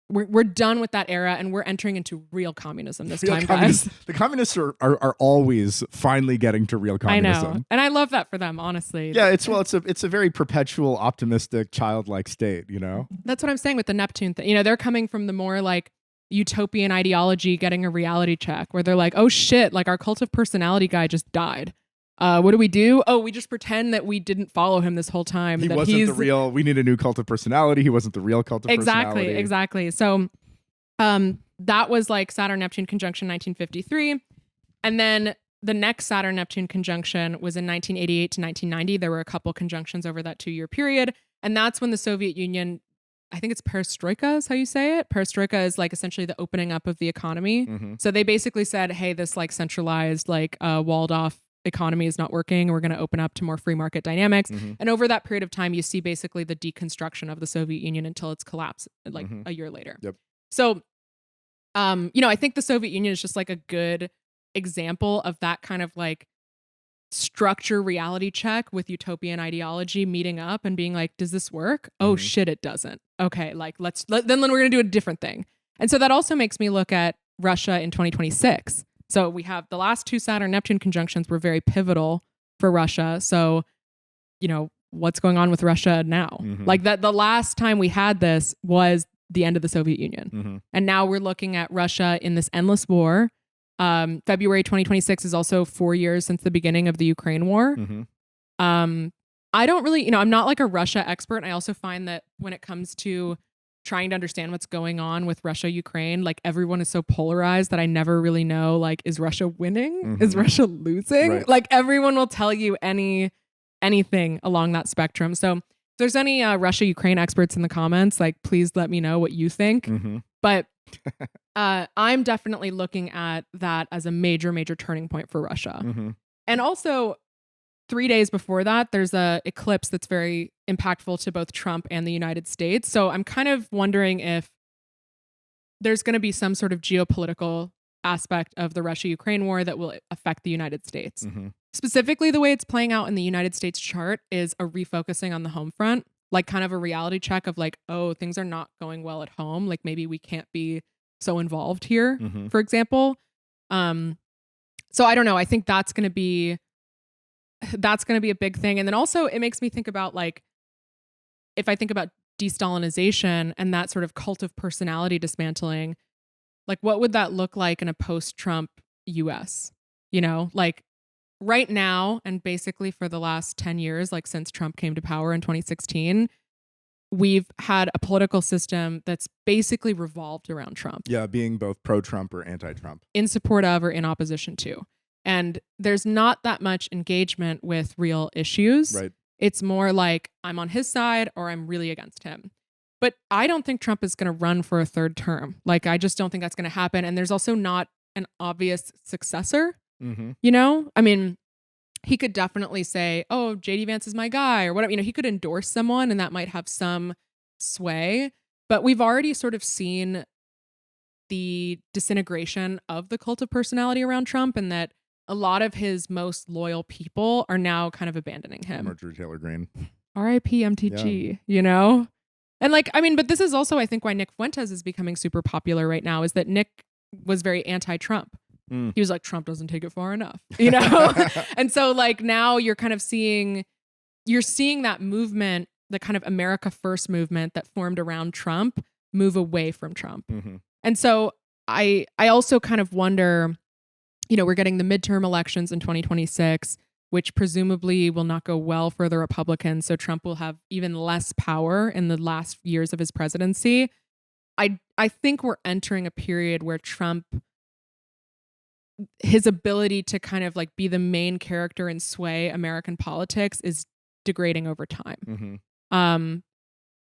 we're done with that era and we're entering into real communism this time, guys. The communists are always finally getting to real communism. I know. And I love that for them, honestly. Yeah, it's a very perpetual, optimistic, childlike state, you know? That's what I'm saying with the Neptune thing. You know, they're coming from the more like utopian ideology, getting a reality check where they're like, oh shit, like our cult of personality guy just died. What do we do? Oh, we just pretend that we didn't follow him this whole time. He that wasn't the real. We need a new cult of personality. He wasn't the real cult of personality. Exactly. So, that was like Saturn Neptune conjunction 1953, and then the next Saturn Neptune conjunction was in 1988 to 1990. There were a couple conjunctions over that 2-year period, and that's when the Soviet Union. I think it's perestroika is how you say it. Perestroika is like essentially the opening up of the economy. Mm-hmm. So they basically said, hey, this like centralized, like walled off economy is not working. We're going to open up to more free market dynamics. Mm-hmm. And over that period of time, you see basically the deconstruction of the Soviet Union until its collapse, like Mm-hmm. a year later. Yep. So, you know, I think the Soviet Union is just like a good example of that kind of like structure reality check with utopian ideology meeting up and being like, does this work? Oh Mhm. shit, it doesn't. Okay, like then we're going to do a different thing. And so that also makes me look at Russia in 2026. So we have the last 2 Saturn Neptune conjunctions were very pivotal for Russia. So, you know, what's going on with Russia now? Mhm. Like that the last time we had this was the end of the Soviet Union. Mm-hmm. And now we're looking at Russia in this endless war. February 2026 is also 4 years since the beginning of the Ukraine war. Mm-hmm. I don't really, you know, I'm not like a Russia expert. I also find that when it comes to trying to understand what's going on with Russia, Ukraine, like everyone is so polarized that I never really know, like, is Russia winning? Mm-hmm. Is Russia losing? Right. Like everyone will tell you anything along that spectrum. So if there's any Russia, Ukraine experts in the comments, like, please let me know what you think. Mm-hmm. But I'm definitely looking at that as a major, major turning point for Russia. Mm-hmm. And also 3 days before that, there's a eclipse that's very impactful to both Trump and the United States. So I'm kind of wondering if there's going to be some sort of geopolitical aspect of the Russia-Ukraine war that will affect the United States. Mm-hmm. Specifically, the way it's playing out in the United States chart is a refocusing on the home front, like kind of a reality check of like, oh, things are not going well at home. Like maybe we can't be so involved here, Mm-hmm. for example. So I don't know. I think that's going to be a big thing. And then also it makes me think about like, if I think about de-Stalinization and that sort of cult of personality dismantling, like what would that look like in a post-Trump US? You know, like right now and basically for the last 10 years, like since Trump came to power in 2016, we've had a political system that's basically revolved around Trump. Yeah, being both pro-Trump or anti-Trump. In support of or in opposition to. And there's not that much engagement with real issues. Right. It's more like I'm on his side or I'm really against him. But I don't think Trump is going to run for a third term. Like, I just don't think that's going to happen. And there's also not an obvious successor. Mm-hmm. You know, I mean, he could definitely say, oh, JD Vance is my guy or whatever. You know, he could endorse someone and that might have some sway. But we've already sort of seen the disintegration of the cult of personality around Trump and that a lot of his most loyal people are now kind of abandoning him. Marjorie Taylor Greene. R.I.P. MTG, you know? And like, I mean, but this is also, I think, why Nick Fuentes is becoming super popular right now is that Nick was very anti-Trump. Mm. He was like, Trump doesn't take it far enough, you know? And so like now you're kind of seeing that movement, the kind of America First movement that formed around Trump move away from Trump. Mm-hmm. And so I also kind of wonder, you know, we're getting the midterm elections in 2026, which presumably will not go well for the Republicans. So Trump will have even less power in the last years of his presidency. I think we're entering a period where Trump, his ability to kind of like be the main character and sway American politics is degrading over time. Mm-hmm.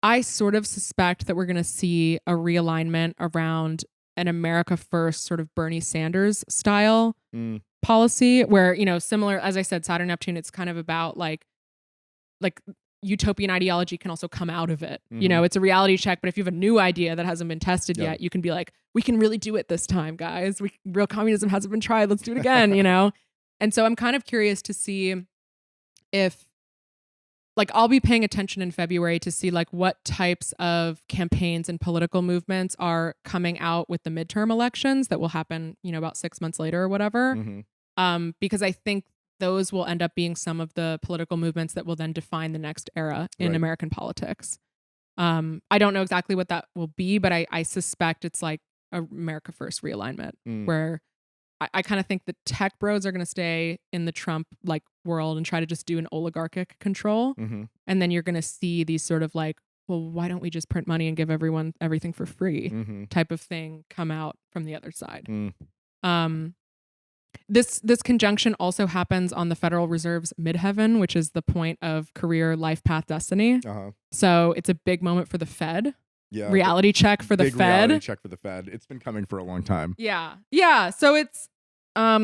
I sort of suspect that we're going to see a realignment around an America First sort of Bernie Sanders style policy where, you know, similar, as I said, Saturn, Neptune, it's kind of about like utopian ideology can also come out of it. Mm-hmm. You know, it's a reality check, but if you have a new idea that hasn't been tested Yep. yet, you can be like, we can really do it this time, guys. Real communism hasn't been tried. Let's do it again, you know? And so I'm kind of curious to see if like I'll be paying attention in February to see like what types of campaigns and political movements are coming out with the midterm elections that will happen, about 6 months later or whatever. Because I think those will end up being some of the political movements that will then define the next era in American politics. I don't know exactly what that will be, but I suspect it's like America First realignment, where I kind of think the tech bros are going to stay in the Trump like world and try to just do an oligarchic control. And then you're going to see these sort of like, well, why don't we just print money and give everyone everything for free type of thing come out from the other side. This conjunction also happens on the Federal Reserve's midheaven, which is the point of career, life path, destiny. So it's a big moment for the Fed. Yeah, reality check for the big Fed. Reality check for the Fed. It's been coming for a long time. Yeah. So it's I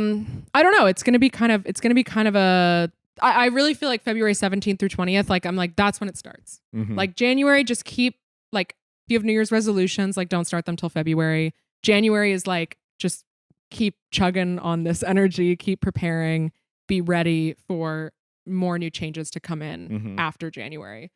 don't know. It's gonna be kind of a. I really feel like February 17th through 20th. Like I'm like that's when it starts. Like January, just keep like if you have New Year's resolutions, like don't start them till February. January is like just keep chugging on this energy, keep preparing, be ready for more new changes to come in after January.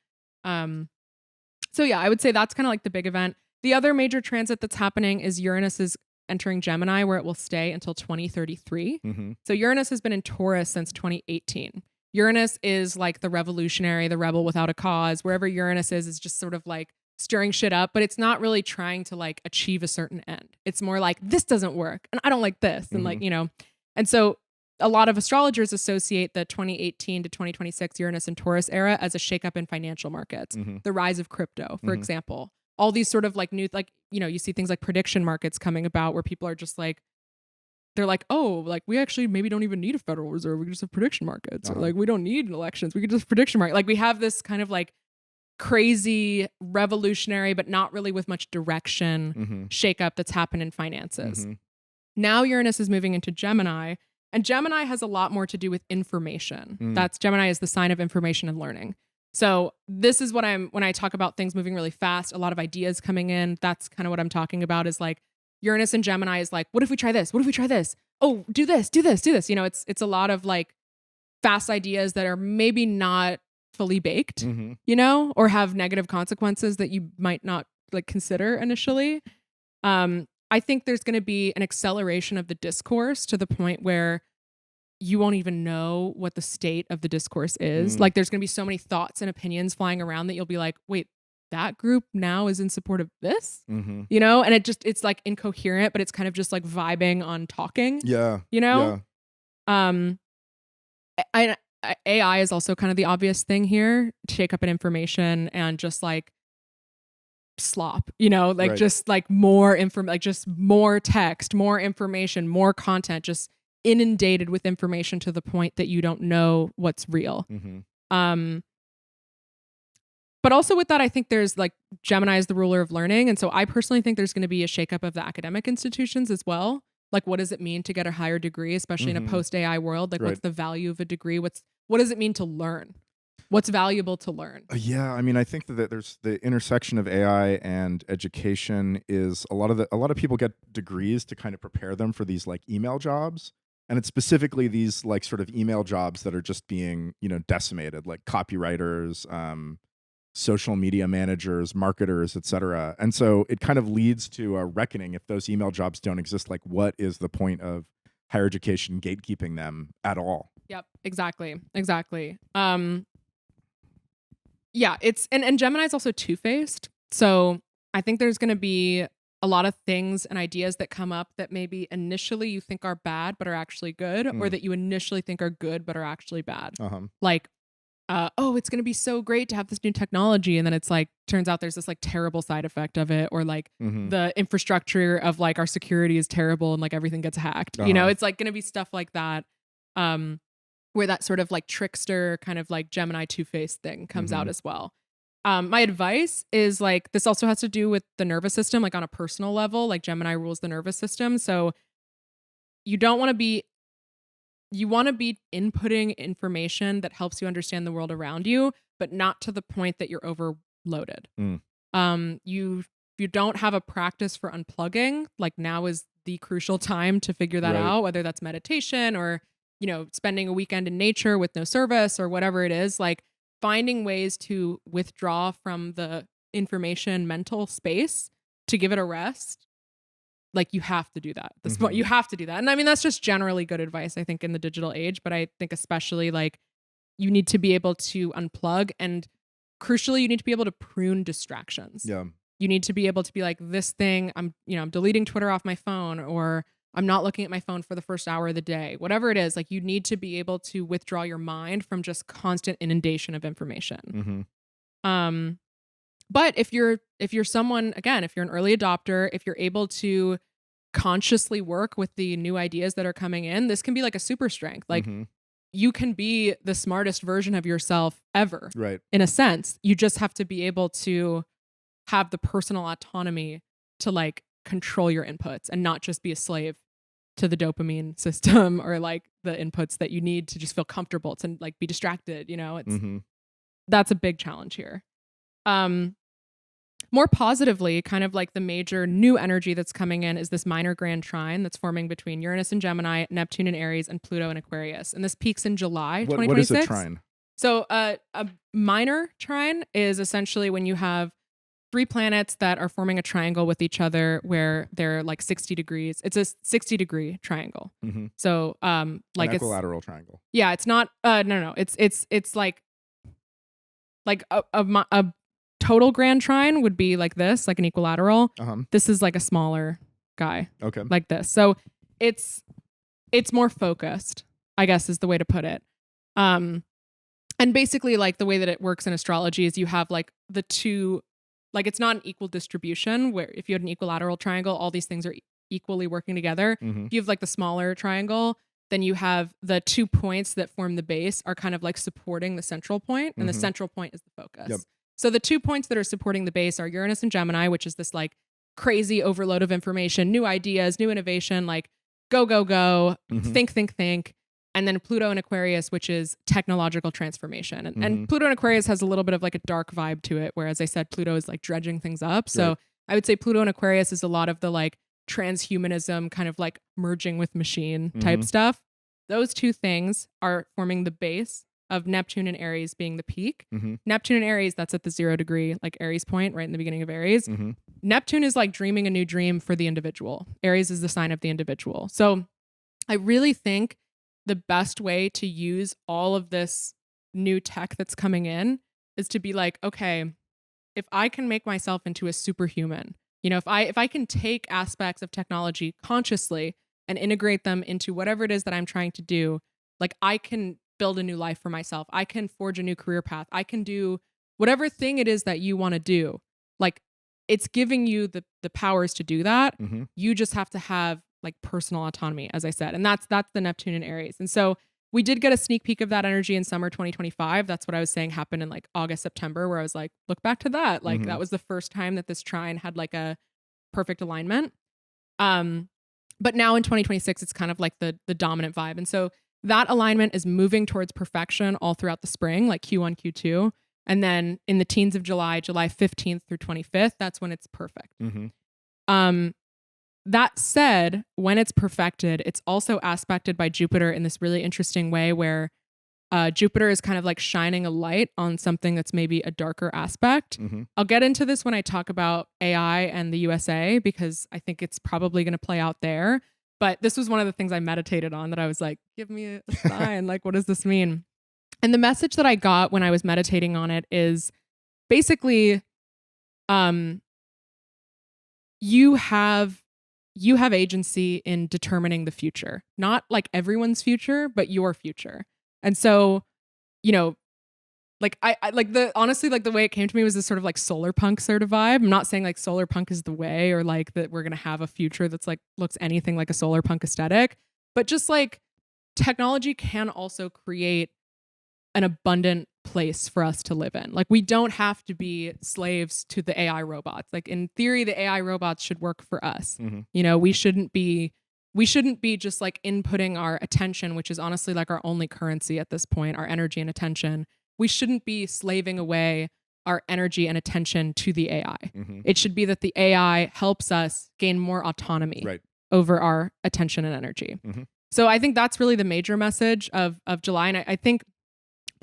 So yeah, I would say that's kind of like the big event. The other major transit that's happening is Uranus is entering Gemini, where it will stay until 2033. So Uranus has been in Taurus since 2018. Uranus is like the revolutionary, the rebel without a cause. Wherever Uranus is just sort of like stirring shit up, but it's not really trying to like achieve a certain end. It's more like this doesn't work and I don't like this. And like, and so a lot of astrologers associate the 2018 to 2026 Uranus and Taurus era as a shakeup in financial markets, the rise of crypto, for example. All these sort of like new, like, you see things like prediction markets coming about where people are just like, they're like, oh, like we actually maybe don't even need a Federal Reserve. We can just have prediction markets. Or like we don't need elections. We could just prediction market. Like we have this kind of like crazy revolutionary, but not really with much direction shakeup that's happened in finances. Now Uranus is moving into Gemini. And Gemini has a lot more to do with information. That's Gemini is the sign of information and learning. So this is what when I talk about things moving really fast, a lot of ideas coming in, that's kind of what I'm talking about is like Uranus and Gemini is like, what if we try this? What if we try this? Oh, do this, do this, do this. It's a lot of like fast ideas that are maybe not fully baked, or have negative consequences that you might not like consider initially. I think there's going to be an acceleration of the discourse to the point where you won't even know what the state of the discourse is. Like there's going to be so many thoughts and opinions flying around that you'll be like, wait, that group now is in support of this, and it's like incoherent, but it's kind of just like vibing on talking. AI is also kind of the obvious thing here to shake up an information and just like slop, just like more like just more text, more information, more content, just inundated with information to the point that you don't know what's real. But also with that, I think there's like Gemini is the ruler of learning. And so I personally think there's going to be a shakeup of the academic institutions as well. Like, what does it mean to get a higher degree, especially in a post-AI world? Like, what's the value of a degree? What does it mean to learn? What's valuable to learn? Yeah, I mean, I think that there's the intersection of AI and education is a lot of people get degrees to kind of prepare them for these like email jobs. And it's specifically these like sort of email jobs that are just being, decimated, like copywriters, social media managers, marketers, etc. And so it kind of leads to a reckoning if those email jobs don't exist, like what is the point of higher education gatekeeping them at all? Yep, exactly. Yeah, it's and Gemini is also two-faced. So I think there's going to be a lot of things and ideas that come up that maybe initially you think are bad but are actually good, or that you initially think are good but are actually bad. Like, oh, it's going to be so great to have this new technology, and then it's like turns out there's this like terrible side effect of it, or like the infrastructure of like our security is terrible and like everything gets hacked. It's like going to be stuff like that. Where that sort of like trickster kind of like Gemini two-faced thing comes out as well. My advice is like, this also has to do with the nervous system, like on a personal level, like Gemini rules the nervous system. So you want to be inputting information that helps you understand the world around you, but not to the point that you're overloaded. You don't have a practice for unplugging, like now is the crucial time to figure that out, whether that's meditation or spending a weekend in nature with no service or whatever it is. Like finding ways to withdraw from the information mental space to give it a rest, like you have to do that. You have to do that. And I mean, that's just generally good advice, I think, in the digital age. But I think especially like you need to be able to unplug, and crucially, you need to be able to prune distractions. Yeah. You need to be able to be like, this thing, I'm deleting Twitter off my phone, or I'm not looking at my phone for the first hour of the day. Whatever it is, like you need to be able to withdraw your mind from just constant inundation of information. But if you're someone, again, if you're an early adopter, if you're able to consciously work with the new ideas that are coming in, this can be like a super strength. Like you can be the smartest version of yourself ever. Right. In a sense, you just have to be able to have the personal autonomy to like control your inputs and not just be a slave to the dopamine system or like the inputs that you need to just feel comfortable to like be distracted. That's a big challenge here. More positively, kind of like the major new energy that's coming in is this minor grand trine that's forming between Uranus and Gemini, Neptune and Aries, and Pluto and Aquarius. And this peaks in July 2026. What is a trine? So a minor trine is essentially when you have 3 planets that are forming a triangle with each other where they're like 60 degrees. It's a 60-degree triangle. So like an equilateral triangle. Yeah, it's not no. It's like a total grand trine would be like this, like an equilateral. This is like a smaller guy. Okay. Like this. So it's more focused, I guess is the way to put it. And basically like the way that it works in astrology is you have like the two, like it's not an equal distribution where if you had an equilateral triangle, all these things are equally working together. If you have like the smaller triangle, then you have the 2 points that form the base are kind of like supporting the central point, and the central point is the focus. Yep. So the 2 points that are supporting the base are Uranus and Gemini, which is this like crazy overload of information, new ideas, new innovation, like go, think. And then Pluto and Aquarius, which is technological transformation. And Pluto and Aquarius has a little bit of like a dark vibe to it, where, as I said, Pluto is like dredging things up. So right. I would say Pluto and Aquarius is a lot of the like transhumanism, kind of like merging with machine type stuff. Those 2 things are forming the base of Neptune and Aries being the peak. Neptune and Aries, that's at the 0 degree, like Aries point, right in the beginning of Aries. Neptune is like dreaming a new dream for the individual. Aries is the sign of the individual. So I really think the best way to use all of this new tech that's coming in is to be like, okay, if I can make myself into a superhuman, if I can take aspects of technology consciously and integrate them into whatever it is that I'm trying to do, like I can build a new life for myself. I can forge a new career path. I can do whatever thing it is that you want to do. Like it's giving you the powers to do that. You just have to have like personal autonomy, as I said. And that's the Neptune and Aries. And so we did get a sneak peek of that energy in summer 2025. That's what I was saying happened in like August, September, where I was like, look back to that. Like that was the first time that this trine had like a perfect alignment. But now in 2026, it's kind of like the dominant vibe. And so that alignment is moving towards perfection all throughout the spring, like Q1, Q2. And then in the teens of July 15th through 25th, that's when it's perfect. That said, when it's perfected, it's also aspected by Jupiter in this really interesting way where Jupiter is kind of like shining a light on something that's maybe a darker aspect. I'll get into this when I talk about AI and the USA, because I think it's probably going to play out there. But this was one of the things I meditated on that I was like, give me a sign. Like, what does this mean? And the message that I got when I was meditating on it is basically, you have agency in determining the future, not like everyone's future, but your future. And so, like I like honestly, like the way it came to me was this sort of like solar punk sort of vibe. I'm not saying like solar punk is the way, or like that we're going to have a future that's like looks anything like a solar punk aesthetic, but just like technology can also create an abundant place for us to live in. Like we don't have to be slaves to the AI robots. Like in theory, the AI robots should work for us. We shouldn't be just like inputting our attention, which is honestly like our only currency at this point, our energy and attention. We shouldn't be slaving away our energy and attention to the AI. It should be that the AI helps us gain more autonomy over our attention and energy. So I think that's really the major message of July. And I think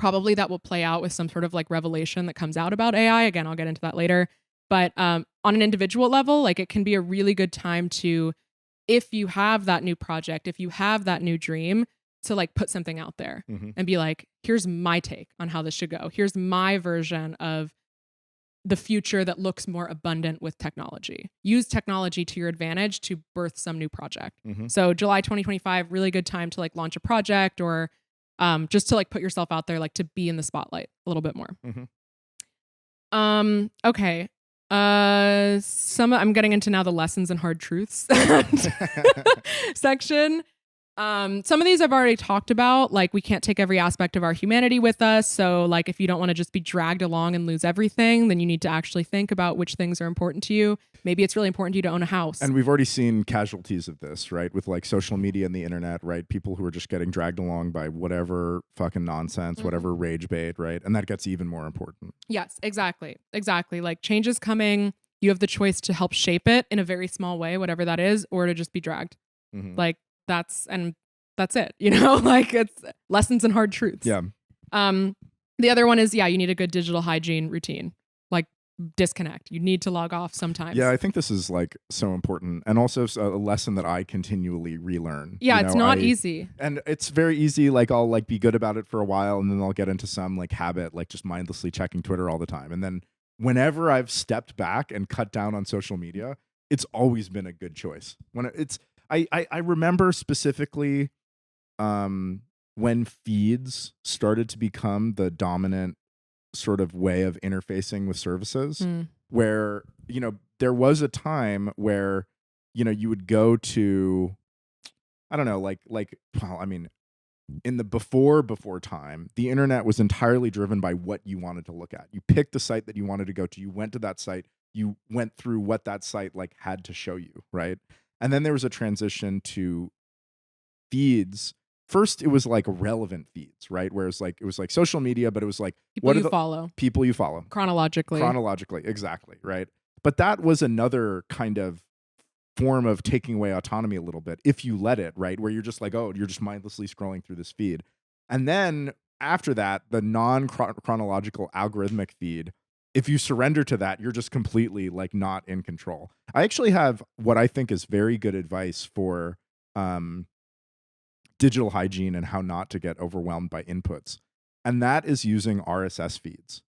probably that will play out with some sort of like revelation that comes out about AI. Again, I'll get into that later. But on an individual level, like it can be a really good time to, if you have that new project, if you have that new dream, to like put something out there and be like, here's my take on how this should go. Here's my version of the future that looks more abundant with technology. Use technology to your advantage to birth some new project. So July 2025, really good time to like launch a project or just to like put yourself out there, like to be in the spotlight a little bit more. Okay. I'm getting into now the lessons and hard truths section. Some of these I've already talked about, like we can't take every aspect of our humanity with us. So like if you don't want to just be dragged along and lose everything, then you need to actually think about which things are important to you. Maybe it's really important to you to own a house. And we've already seen casualties of this, right? With like social media and the internet, right? People who are just getting dragged along by whatever fucking nonsense, whatever rage bait, right? And that gets even more important. Yes, exactly. Exactly. Like change is coming. You have the choice to help shape it in a very small way, whatever that is, or to just be dragged. Like that's it, you know, like it's lessons and hard truths. Yeah. The other one is, you need a good digital hygiene routine, like disconnect. You need to log off sometimes. Yeah. I think this is like so important and also a lesson that I continually relearn. Yeah. It's not easy. And it's very easy. Like I'll like be good about it for a while and then I'll get into some like habit, like just mindlessly checking Twitter all the time. And then whenever I've stepped back and cut down on social media, it's always been a good choice. I remember specifically when feeds started to become the dominant sort of way of interfacing with services, where, you know, there was a time where, you know, you would go to, I don't know, well, I mean, in the before time, the internet was entirely driven by what you wanted to look at. You picked the site that you wanted to go to. You went to that site. You went through what that site like had to show you, right? And then there was a transition to feeds. First, it was like relevant feeds, right? Whereas like it was like social media, but it was like people you follow. People you follow. Chronologically, exactly, right? But that was another kind of form of taking away autonomy a little bit, if you let it, right? Where you're just like, oh, you're just mindlessly scrolling through this feed. And then after that, the non-chronological algorithmic feed, if you surrender to that, you're just completely like not in control. I actually have what I think is very good advice for digital hygiene and how not to get overwhelmed by inputs. And that is using RSS feeds.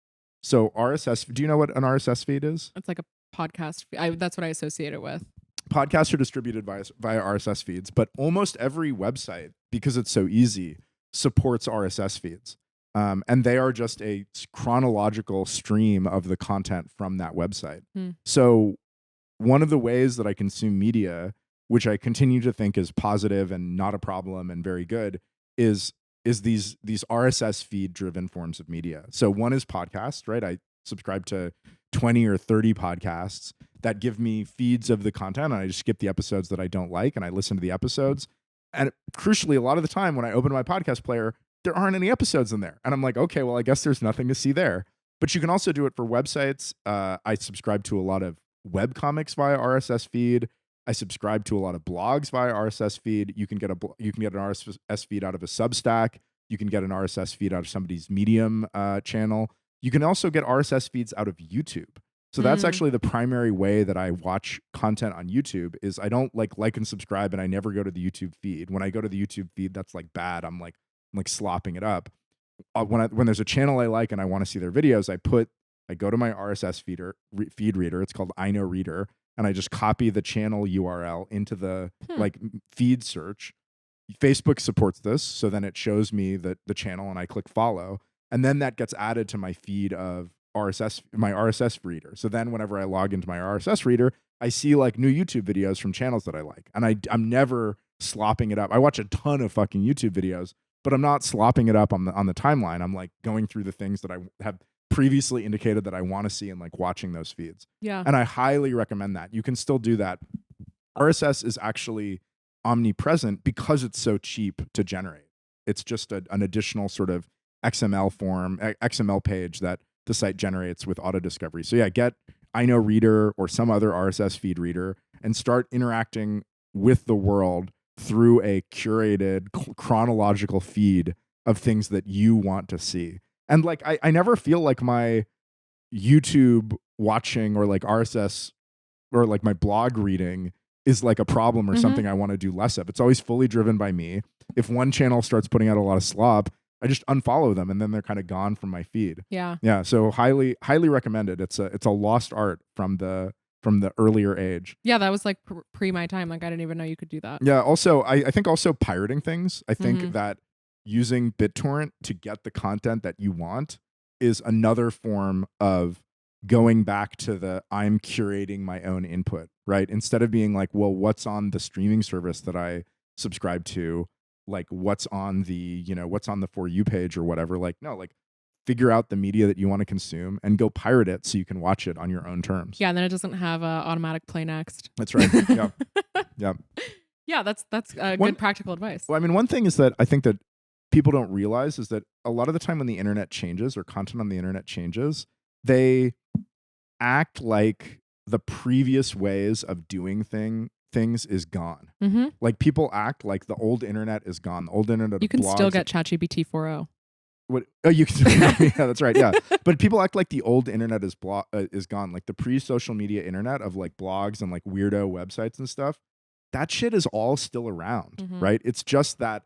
So RSS, do you know what an RSS feed is? It's like a podcast. That's what I associate it with. Podcasts are distributed via RSS feeds, but almost every website, because it's so easy, supports RSS feeds. And they are just a chronological stream of the content from that website. So one of the ways that I consume media, which I continue to think is positive and not a problem and very good, is these RSS feed driven forms of media. So one is podcasts, right? I subscribe to 20 or 30 podcasts that give me feeds of the content, and I just skip the episodes that I don't like and I listen to the episodes. And crucially, a lot of the time when I open my podcast player, there aren't any episodes in there. And I'm like, okay, well, I guess there's nothing to see there. But you can also do it for websites. I subscribe to a lot of webcomics via RSS feed. I subscribe to a lot of blogs via RSS feed. You can get an RSS feed out of a Substack. You can get an RSS feed out of somebody's Medium channel. You can also get RSS feeds out of YouTube. So that's actually the primary way that I watch content on YouTube. Is I don't like and subscribe, and I never go to the YouTube feed. When I go to the YouTube feed, that's like bad. I'm like slopping it up. When there's a channel I like and I want to see their videos, I go to my RSS feed reader. It's called I Know Reader, and I just copy the channel URL into the like feed search. Facebook supports this, so then it shows me the channel, and I click follow, and then that gets added to my feed of my RSS reader. So then whenever I log into my RSS reader, I see like new YouTube videos from channels that I like, and I'm never slopping it up. I watch a ton of fucking YouTube videos, but I'm not slopping it up on the timeline. I'm like going through the things that I have previously indicated that I want to see and like watching those feeds. Yeah. And I highly recommend that. You can still do that. RSS is actually omnipresent because it's so cheap to generate. It's just an additional sort of XML page that the site generates with auto discovery. So yeah, get I Know Reader or some other RSS feed reader and start interacting with the world through a curated chronological feed of things that you want to see. And like, I never feel like my YouTube watching or like RSS or like my blog reading is like a problem or something I want to do less of. It's always fully driven by me. If one channel starts putting out a lot of slop, I just unfollow them and then they're kind of gone from my feed. Yeah. Yeah. So highly recommended. It's a lost art from the earlier age. Yeah, that was like pre my time. Like I didn't even know you could do that. Yeah. Also, I think also pirating things. I think that using BitTorrent to get the content that you want is another form of going back to the I'm curating my own input, right? Instead of being like, well, what's on the streaming service that I subscribe to? Like what's on the, what's on the For You page or whatever? Like, no, like figure out the media that you want to consume and go pirate it so you can watch it on your own terms. Yeah, and then it doesn't have automatic play next. That's right. Yeah. Yeah. Yeah, that's good practical advice. Well, I mean, one thing is that I think that people don't realize is that a lot of the time when the internet changes or content on the internet changes, they act like the previous ways of doing things is gone. Like people act like the old internet is gone. The old internet. You can still get ChatGPT 4.0. What? Oh, you can. Yeah, that's right. Yeah, but people act like the old internet is gone. Like the pre-social media internet of like blogs and like weirdo websites and stuff. That shit is all still around, right? It's just that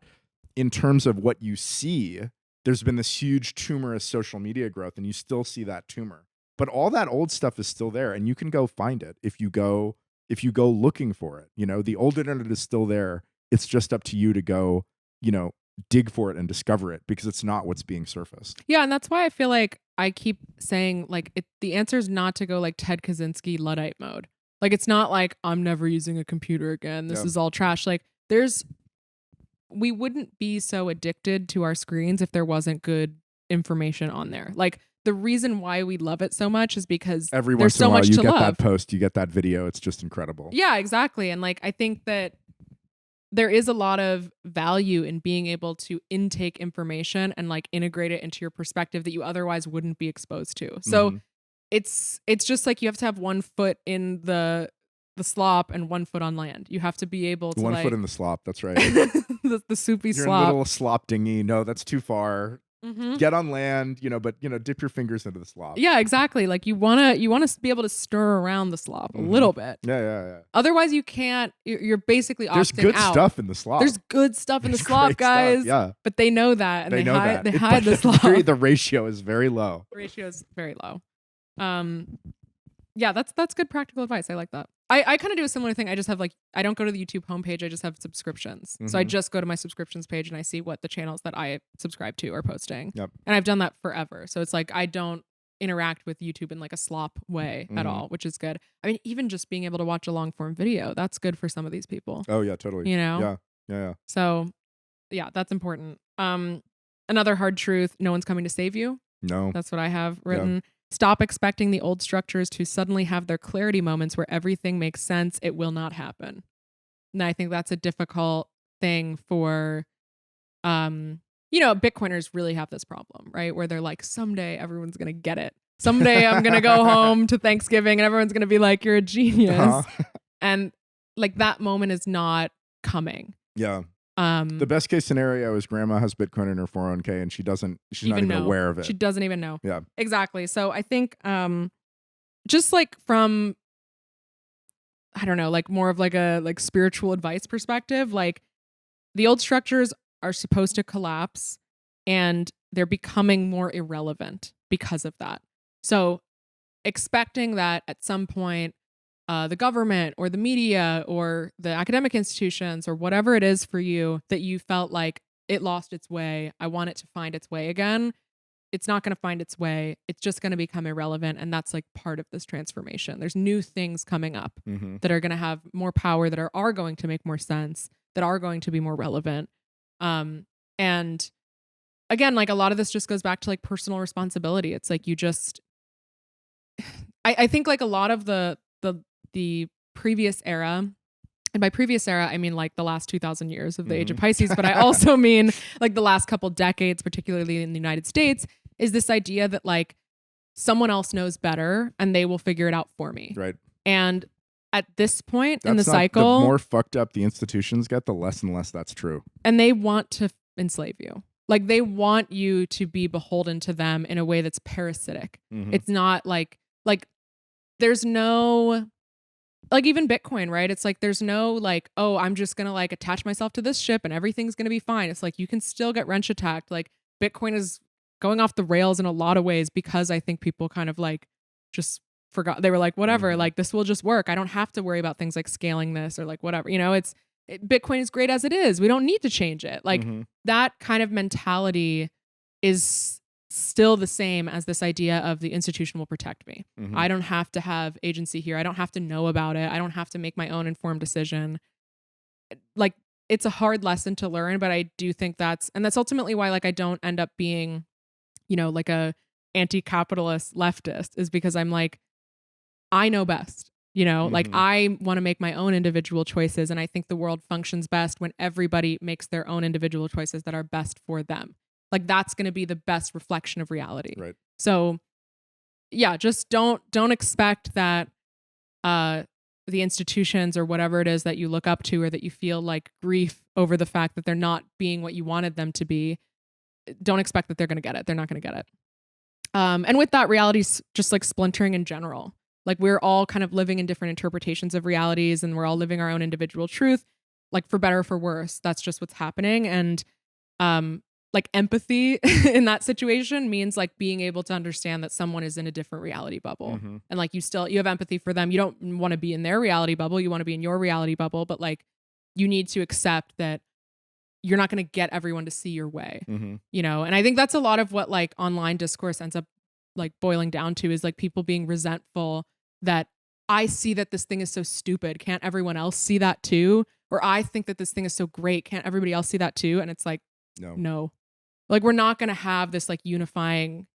in terms of what you see, there's been this huge tumorous social media growth, and you still see that tumor. But all that old stuff is still there, and you can go find it if you go looking for it. The old internet is still there. It's just up to you to go, dig for it and discover it, because it's not what's being surfaced. Yeah, and that's why I feel like I keep saying like the answer is not to go like Ted Kaczynski Luddite mode. Like it's not like I'm never using a computer again. This is all trash. Like we wouldn't be so addicted to our screens if there wasn't good information on there. Like the reason why we love it so much is because every there's once in so a while much you to get love. that post, you get that video. It's just incredible. Yeah, exactly. And like I think that there is a lot of value in being able to intake information and like integrate it into your perspective that you otherwise wouldn't be exposed to. So it's just like you have to have one foot in the slop and one foot on land. You have to be able to one foot in the slop. That's right. the soupy You're slop. in a little slop dinghy. No, that's too far. Get on land, but dip your fingers into the slop. Yeah, exactly. Like you wanna be able to stir around the slop a little bit. Yeah. Otherwise, you can't. You're basically opting out. There's good stuff in the slop. There's good stuff in the slop, guys. Stuff, yeah, but they know that, and they hide. That. They hide the slop. The ratio is very low. The ratio is very low. Yeah, that's good practical advice. I like that. I kind of do a similar thing. I just have like, I don't go to the YouTube homepage. I just have subscriptions. So I just go to my subscriptions page and I see what the channels that I subscribe to are posting. Yep. And I've done that forever. So it's like, I don't interact with YouTube in like a slop way at all, which is good. I mean, even just being able to watch a long form video, that's good for some of these people. Oh yeah, totally. Yeah. So yeah, that's important. Another hard truth, no one's coming to save you. No. That's what I have written. Yeah. Stop expecting the old structures to suddenly have their clarity moments where everything makes sense. It will not happen. And I think that's a difficult thing for, Bitcoiners really have this problem, right? Where they're like, someday everyone's going to get it. Someday I'm going to go home to Thanksgiving and everyone's going to be like, you're a genius. And like that moment is not coming. Yeah. The best case scenario is grandma has Bitcoin in her 401k and she's not even aware of it. She doesn't even know. Yeah. Exactly. So I think just like from, I don't know, like more of like a like spiritual advice perspective, like the old structures are supposed to collapse and they're becoming more irrelevant because of that. So expecting that at some point the government or the media or the academic institutions or whatever it is for you that you felt like it lost its way, I want it to find its way again. It's not going to find its way. It's just going to become irrelevant. And that's like part of this transformation. There's new things coming up that are going to have more power, that are going to make more sense, that are going to be more relevant. And again, like a lot of this just goes back to like personal responsibility. It's like you just, I think like a lot of the previous era, and by previous era, I mean like the last 2,000 years of the age of Pisces, but I also mean like the last couple decades, particularly in the United States, is this idea that like someone else knows better and they will figure it out for me. Right. And at this point in the cycle, the more fucked up the institutions get, the less and less that's true. And they want to enslave you. Like they want you to be beholden to them in a way that's parasitic. It's not like there's no, like even Bitcoin, right? It's like there's no like, oh, I'm just gonna like attach myself to this ship and everything's gonna be fine. It's like you can still get wrench attacked. Like Bitcoin is going off the rails in a lot of ways because I think people kind of like just forgot. They were like, whatever, like this will just work. I don't have to worry about things like scaling this or like whatever. You know, Bitcoin is great as it is. We don't need to change it. Like that kind of mentality is still the same as this idea of the institution will protect me. I don't have to have agency here. I don't have to know about it. I don't have to make my own informed decision. Like it's a hard lesson to learn, but I do think that's ultimately why like I don't end up being, you know, like a anti-capitalist leftist, is because I'm like, I know best. You know, like I want to make my own individual choices. And I think the world functions best when everybody makes their own individual choices that are best for them. Like that's going to be the best reflection of reality. Right. So yeah, just don't expect that the institutions or whatever it is that you look up to or that you feel like grief over the fact that they're not being what you wanted them to be. Don't expect that they're going to get it. They're not going to get it. And with that, reality's just like splintering in general. Like we're all kind of living in different interpretations of realities and we're all living our own individual truth, like for better or for worse. That's just what's happening. And like empathy in that situation means like being able to understand that someone is in a different reality bubble. And like you have empathy for them. You don't want to be in their reality bubble. You want to be in your reality bubble, but like you need to accept that you're not going to get everyone to see your way, you know? And I think that's a lot of what like online discourse ends up like boiling down to, is like people being resentful that I see that this thing is so stupid. Can't everyone else see that too? Or I think that this thing is so great. Can't everybody else see that too? And it's like, no. Like we're not going to have this like unifying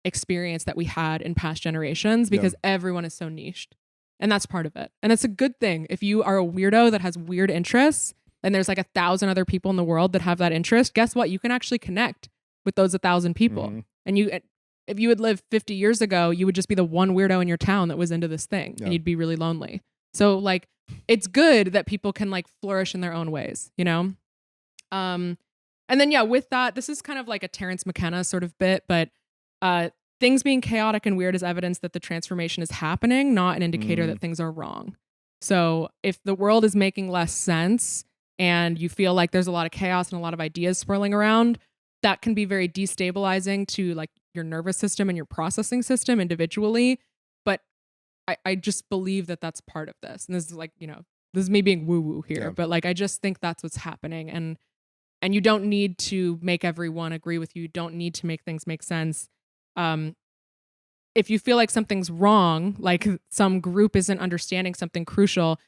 experience that we had in past generations because everyone is so niched. And that's part of it. And it's a good thing. If you are a weirdo that has weird interests and there's like 1,000 other people in the world that have that interest, guess what? You can actually connect with those 1,000 people. And if you had lived 50 years ago, you would just be the one weirdo in your town that was into this thing and you'd be really lonely. So like, it's good that people can like flourish in their own ways, you know? And then, yeah, with that, this is kind of like a Terrence McKenna sort of bit, but things being chaotic and weird is evidence that the transformation is happening, not an indicator that things are wrong. So if the world is making less sense and you feel like there's a lot of chaos and a lot of ideas swirling around, that can be very destabilizing to like your nervous system and your processing system individually. But I just believe that that's part of this. And this is like, you know, this is me being woo-woo here, but like, I just think that's what's happening. And you don't need to make everyone agree with you. You don't need to make things make sense. If you feel like something's wrong, like some group isn't understanding something crucial,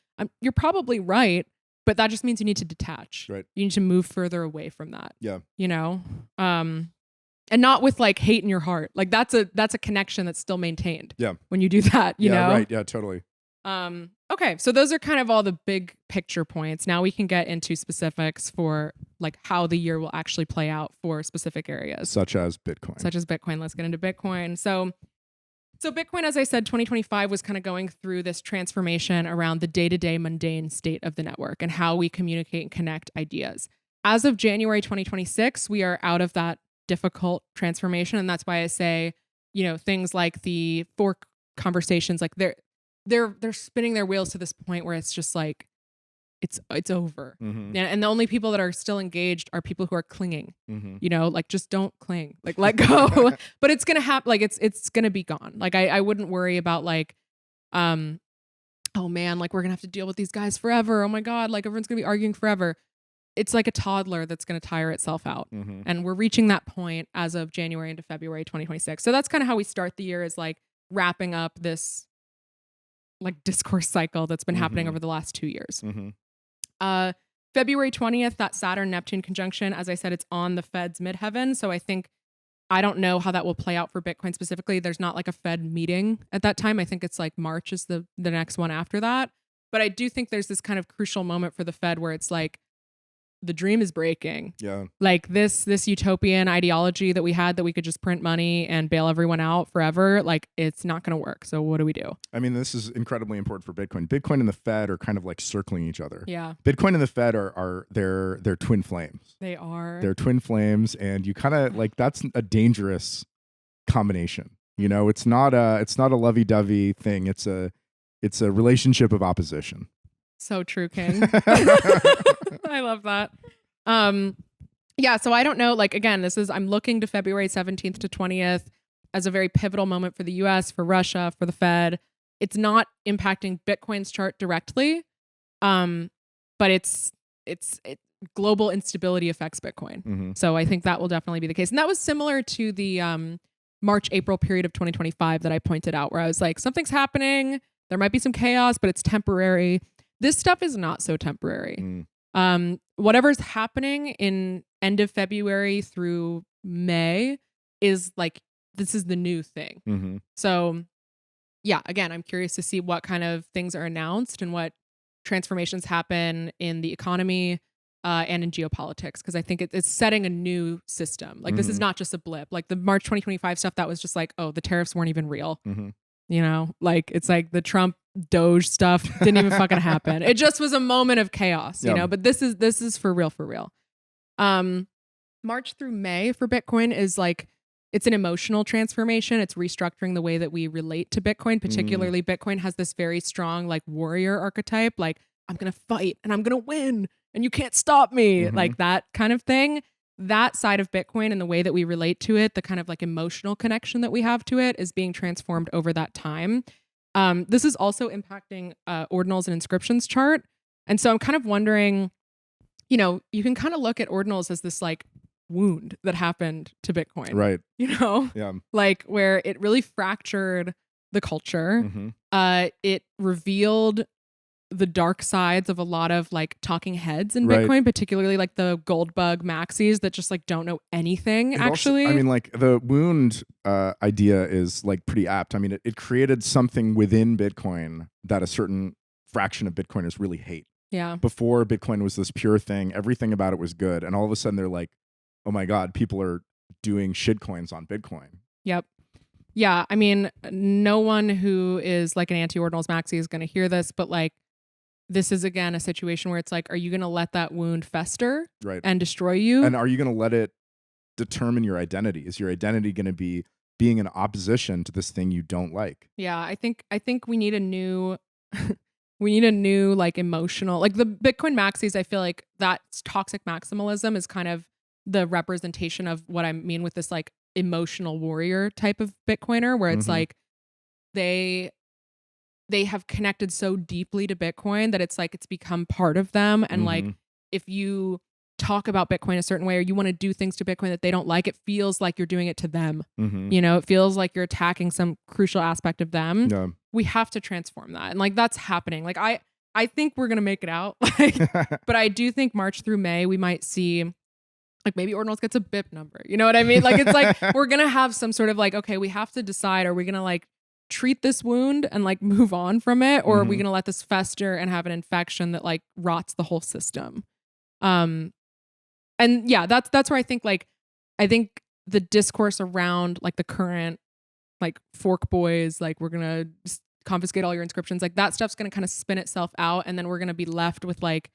you're probably right, but that just means you need to detach. Right. You need to move further away from that. Yeah. You know? And not with like hate in your heart. Like that's a connection that's still maintained. Yeah. When you do that, you know? Right. Yeah, totally. Okay, so those are kind of all the big picture points. Now we can get into specifics for like how the year will actually play out for specific areas. Such as Bitcoin. Let's get into Bitcoin. So Bitcoin, as I said, 2025 was kind of going through this transformation around the day-to-day mundane state of the network and how we communicate and connect ideas. As of January 2026, we are out of that difficult transformation. And that's why I say, you know, things like the fork conversations, like they're spinning their wheels to this point where it's just like it's over. And the only people that are still engaged are people who are clinging. You know, like just don't cling, like let go. But it's gonna happen. Like it's gonna be gone. Like I wouldn't worry about like oh man, like we're gonna have to deal with these guys forever. Oh my god, like everyone's gonna be arguing forever. It's like a toddler that's gonna tire itself out. And we're reaching that point as of January into February 2026. So that's kind of how we start the year, is like wrapping up this like discourse cycle that's been happening over the last 2 years. February 20th, that Saturn Neptune conjunction, as I said, it's on the Fed's midheaven. So I don't know how that will play out for Bitcoin specifically. There's not like a Fed meeting at that time. I think it's like March is the next one after that. But I do think there's this kind of crucial moment for the Fed where it's like, the dream is breaking. Yeah. Like this utopian ideology that we had that we could just print money and bail everyone out forever, like it's not going to work. So what do we do? I mean, this is incredibly important for Bitcoin. Bitcoin and the Fed are kind of like circling each other. Yeah. Bitcoin and the Fed are they're twin flames. They are. They're twin flames, and you kind of like that's a dangerous combination. You know, it's not a lovey-dovey thing. It's a relationship of opposition. So true, King. I love that. Yeah, so I don't know, like again, I'm looking to February 17th to 20th as a very pivotal moment for the US, for Russia, for the Fed. It's not impacting Bitcoin's chart directly. But it's global instability affects Bitcoin. Mm-hmm. So I think that will definitely be the case. And that was similar to the March, April period of 2025 that I pointed out, where I was like, something's happening. There might be some chaos, but it's temporary. This stuff is not so temporary. Whatever's happening in end of February through May is like, this is the new thing. Mm-hmm. So yeah, again, I'm curious to see what kind of things are announced and what transformations happen in the economy and in geopolitics, because I think it's setting a new system. Like this is not just a blip. Like the March 2025 stuff, that was just like, oh, the tariffs weren't even real. Mm-hmm. You know, like it's like the Trump Doge stuff didn't even fucking happen. It just was a moment of chaos, you know, but this is for real, for real. March through May for Bitcoin is like, it's an emotional transformation. It's restructuring the way that we relate to Bitcoin. Particularly Bitcoin has this very strong like warrior archetype. Like I'm going to fight and I'm going to win and you can't stop me. Like that kind of thing. That side of Bitcoin and the way that we relate to it, the kind of like emotional connection that we have to it, is being transformed over that time. This is also impacting ordinals and inscriptions chart. And so I'm kind of wondering, you know, you can kind of look at ordinals as this like wound that happened to Bitcoin. Right. You know? Yeah. Like where it really fractured the culture. It revealed the dark sides of a lot of like talking heads in Bitcoin, particularly like the gold bug maxis that just like don't know anything actually. Also, I mean, like the wound idea is like pretty apt. I mean, it created something within Bitcoin that a certain fraction of Bitcoiners really hate. Yeah. Before Bitcoin was this pure thing, everything about it was good. And all of a sudden they're like, oh my God, people are doing shit coins on Bitcoin. Yep. Yeah. I mean, no one who is like an anti-ordinals maxi is going to hear this, but like, this is again a situation where it's like, are you going to let that wound fester and destroy you? And are you going to let it determine your identity? Is your identity going to be being in opposition to this thing you don't like? Yeah, I think we need a new like emotional, like the Bitcoin maxis. I feel like that toxic maximalism is kind of the representation of what I mean with this like emotional warrior type of Bitcoiner, where it's like they have connected so deeply to Bitcoin that it's like it's become part of them. And like if you talk about Bitcoin a certain way or you want to do things to Bitcoin that they don't like, it feels like you're doing it to them. You know, it feels like you're attacking some crucial aspect of them. Yeah. We have to transform that. And like that's happening. Like I think we're gonna make it out. Like, but I do think March through May we might see like maybe ordinals gets a BIP number. You know what I mean? Like it's like we're gonna have some sort of like, okay, we have to decide, are we gonna like treat this wound and like move on from it, or are we gonna let this fester and have an infection that like rots the whole system? And yeah, that's where I think the discourse around like the current like fork boys, like we're gonna confiscate all your inscriptions, like that stuff's gonna kind of spin itself out, and then we're gonna be left with like,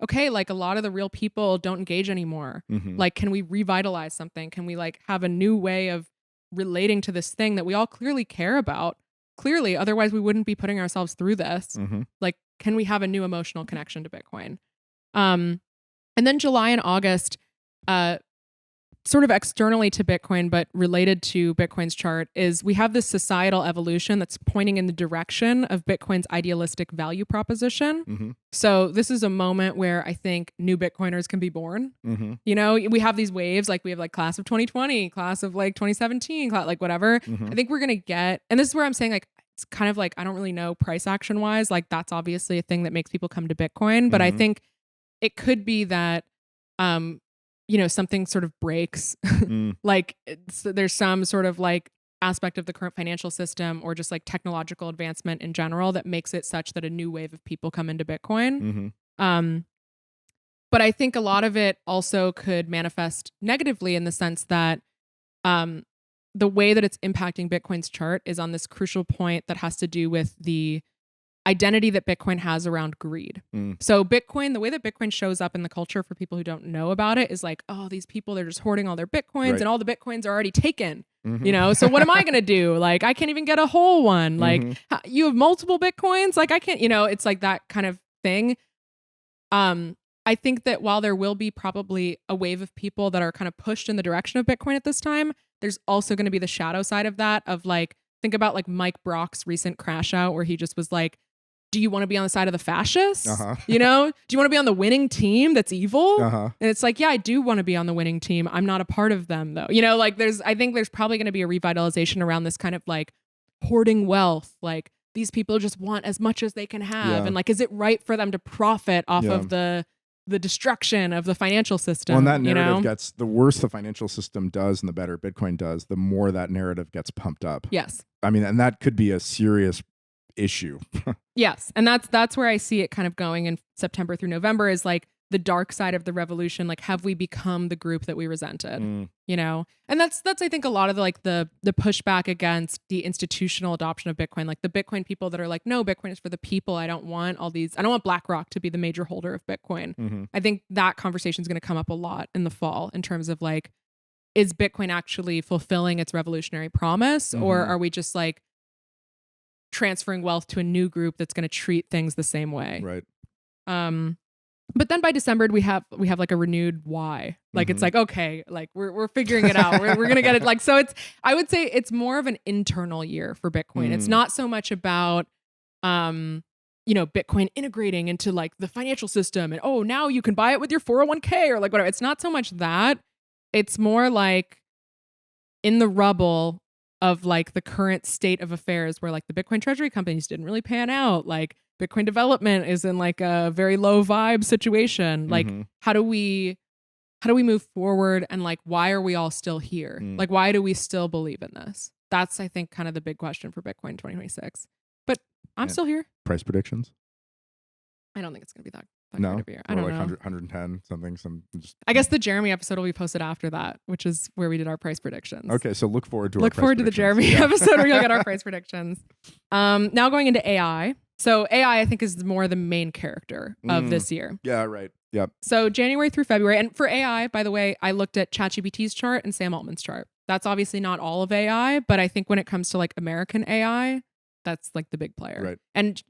okay, like a lot of the real people don't engage anymore. Like, can we revitalize something? Can we like have a new way of relating to this thing that we all clearly care about? Clearly, otherwise we wouldn't be putting ourselves through this. Like, can we have a new emotional connection to Bitcoin? And then July and August, sort of externally to Bitcoin, but related to Bitcoin's chart, is we have this societal evolution that's pointing in the direction of Bitcoin's idealistic value proposition. So this is a moment where I think new Bitcoiners can be born. You know, we have these waves, like we have like class of 2020, class of like 2017, like whatever. I think we're going to get, and this is where I'm saying like, it's kind of like, I don't really know price action wise, like that's obviously a thing that makes people come to Bitcoin. But I think it could be that, you know, something sort of breaks, like there's some sort of like aspect of the current financial system or just like technological advancement in general that makes it such that a new wave of people come into Bitcoin. But I think a lot of it also could manifest negatively in the sense that the way that it's impacting Bitcoin's chart is on this crucial point that has to do with the identity that Bitcoin has around greed. So Bitcoin, the way that Bitcoin shows up in the culture for people who don't know about it is like, oh, these people, they're just hoarding all their Bitcoins and all the Bitcoins are already taken, you know? So what am I going to do? Like, I can't even get a whole one. Like you have multiple Bitcoins. Like I can't, you know, it's like that kind of thing. I think that while there will be probably a wave of people that are kind of pushed in the direction of Bitcoin at this time, there's also going to be the shadow side of that of like, think about like Mike Brock's recent crash out where he just was like, do you want to be on the side of the fascists? You know, do you want to be on the winning team that's evil? And it's like, yeah, I do want to be on the winning team. I'm not a part of them though. You know, like I think there's probably going to be a revitalization around this kind of like hoarding wealth. Like these people just want as much as they can have. And like, is it right for them to profit off of the destruction of the financial system? Well, and that narrative gets, the worse the financial system does and the better Bitcoin does, the more that narrative gets pumped up. Yes. I mean, and that could be a serious issue. Yes. And that's where I see it kind of going in September through November is like the dark side of the revolution. Like, have we become the group that we resented? You know? And that's I think a lot of the pushback against the institutional adoption of Bitcoin. Like the Bitcoin people that are like, no, Bitcoin is for the people. I don't want BlackRock to be the major holder of Bitcoin. I think that conversation is going to come up a lot in the fall in terms of like, is Bitcoin actually fulfilling its revolutionary promise? Or are we just like transferring wealth to a new group that's going to treat things the same way? Right. But then by December we have like a renewed why. Like it's like, okay, like we're figuring it out. We're gonna get it. Like, so I would say it's more of an internal year for Bitcoin. It's not so much about you know, Bitcoin integrating into like the financial system and oh, now you can buy it with your 401k or like whatever. It's not so much that. It's more like in the rubble of like the current state of affairs where like the Bitcoin treasury companies didn't really pan out. Like Bitcoin development is in like a very low vibe situation. Like how do we move forward and like why are we all still here? Like why do we still believe in this? That's I think kind of the big question for Bitcoin 2026. But I'm still here. Price predictions? I don't think it's going to be that no, great of a year. I don't like know. 110 something. I guess the Jeremy episode will be posted after that, which is where we did our price predictions. Okay, so look forward to the Jeremy episode where you'll get our price predictions. Now going into AI. So AI, I think, is more the main character of this year. Yeah, right. Yep. So January through February, and for AI, by the way, I looked at ChatGPT's chart and Sam Altman's chart. That's obviously not all of AI, but I think when it comes to like American AI, that's like the big player. Right. And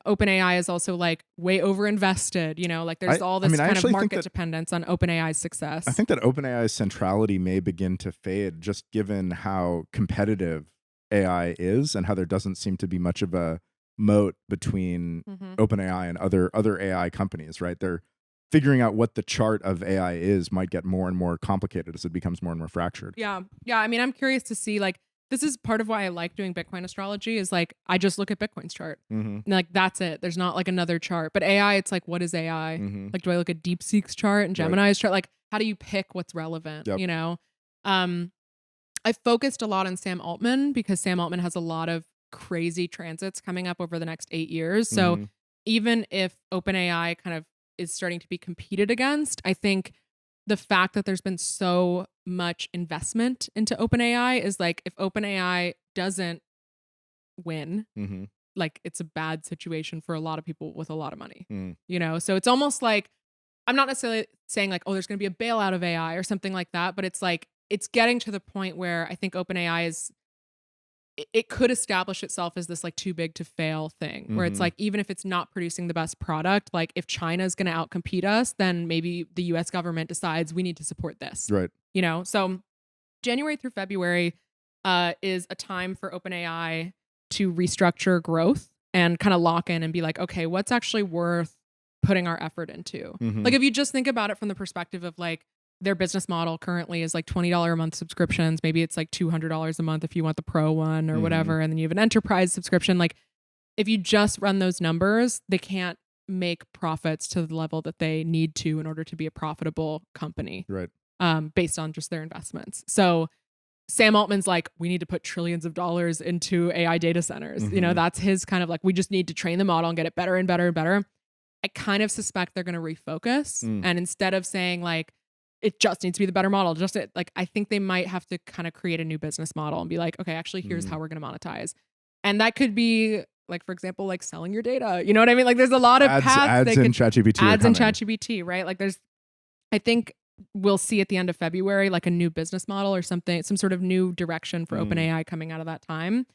OpenAI is also like way over invested, you know, like there's all this kind of market dependence on OpenAI's success. I think that OpenAI's centrality may begin to fade just given how competitive AI is and how there doesn't seem to be much of a moat between OpenAI and other AI companies, right? They're figuring out what the chart of AI is might get more and more complicated as it becomes more and more fractured. Yeah. I mean, I'm curious to see like, this is part of why I like doing Bitcoin astrology is like, I just look at Bitcoin's chart and like, that's it. There's not like another chart, but AI, it's like, what is AI? Like, do I look at DeepSeek's chart and Gemini's chart? Like, how do you pick what's relevant? You know? I focused a lot on Sam Altman because Sam Altman has a lot of crazy transits coming up over the next 8 years. So even if OpenAI kind of is starting to be competed against, I think the fact that there's been so much investment into OpenAI is like, if OpenAI doesn't win, like it's a bad situation for a lot of people with a lot of money, you know? So it's almost like, I'm not necessarily saying like, oh, there's going to be a bailout of AI or something like that, but it's like, it's getting to the point where I think OpenAI is, it could establish itself as this like too big to fail thing where it's like, even if it's not producing the best product, like if China is going to outcompete us, then maybe the US government decides we need to support this. Right. You know, so January through February is a time for OpenAI to restructure growth and kind of lock in and be like, okay, what's actually worth putting our effort into? Like if you just think about it from the perspective of like, their business model currently is like $20 a month subscriptions. Maybe it's like $200 a month if you want the pro one or whatever. And then you have an enterprise subscription. Like if you just run those numbers, they can't make profits to the level that they need to in order to be a profitable company. Right. Based on just their investments. So Sam Altman's like, we need to put trillions of dollars into AI data centers. You know, that's his kind of like, we just need to train the model and get it better and better and better. I kind of suspect they're going to refocus. Mm. And instead of saying like, it just needs to be the better model, like, I think they might have to kind of create a new business model and be like, okay, actually, here's how we're going to monetize. And that could be like, for example, like selling your data. You know what I mean? Like there's a lot of paths. Ads in ChatGPT. Ads in ChatGPT, right? Like I think we'll see at the end of February, like a new business model or something, some sort of new direction for OpenAI coming out of that time.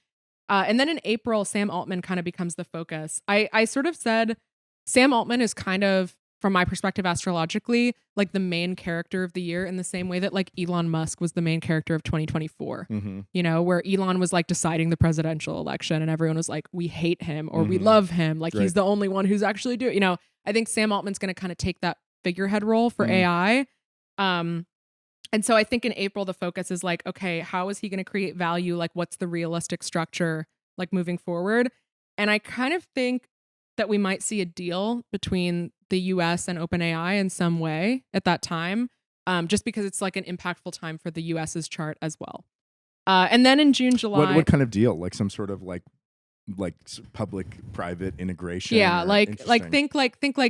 And then in April, Sam Altman kind of becomes the focus. I sort of said Sam Altman is kind of, from my perspective, astrologically, like the main character of the year in the same way that like Elon Musk was the main character of 2024, you know, where Elon was like deciding the presidential election and everyone was like, we hate him or we love him. Like he's the only one who's actually doing, you know, I think Sam Altman's going to kind of take that figurehead role for AI. And so I think in April, the focus is like, okay, how is he going to create value? Like what's the realistic structure like moving forward? And I kind of think that we might see a deal between the US and OpenAI in some way at that time, just because it's like an impactful time for the US's chart as well. And then in June, July. What kind of deal? Like some sort of like public-private integration? Yeah, like think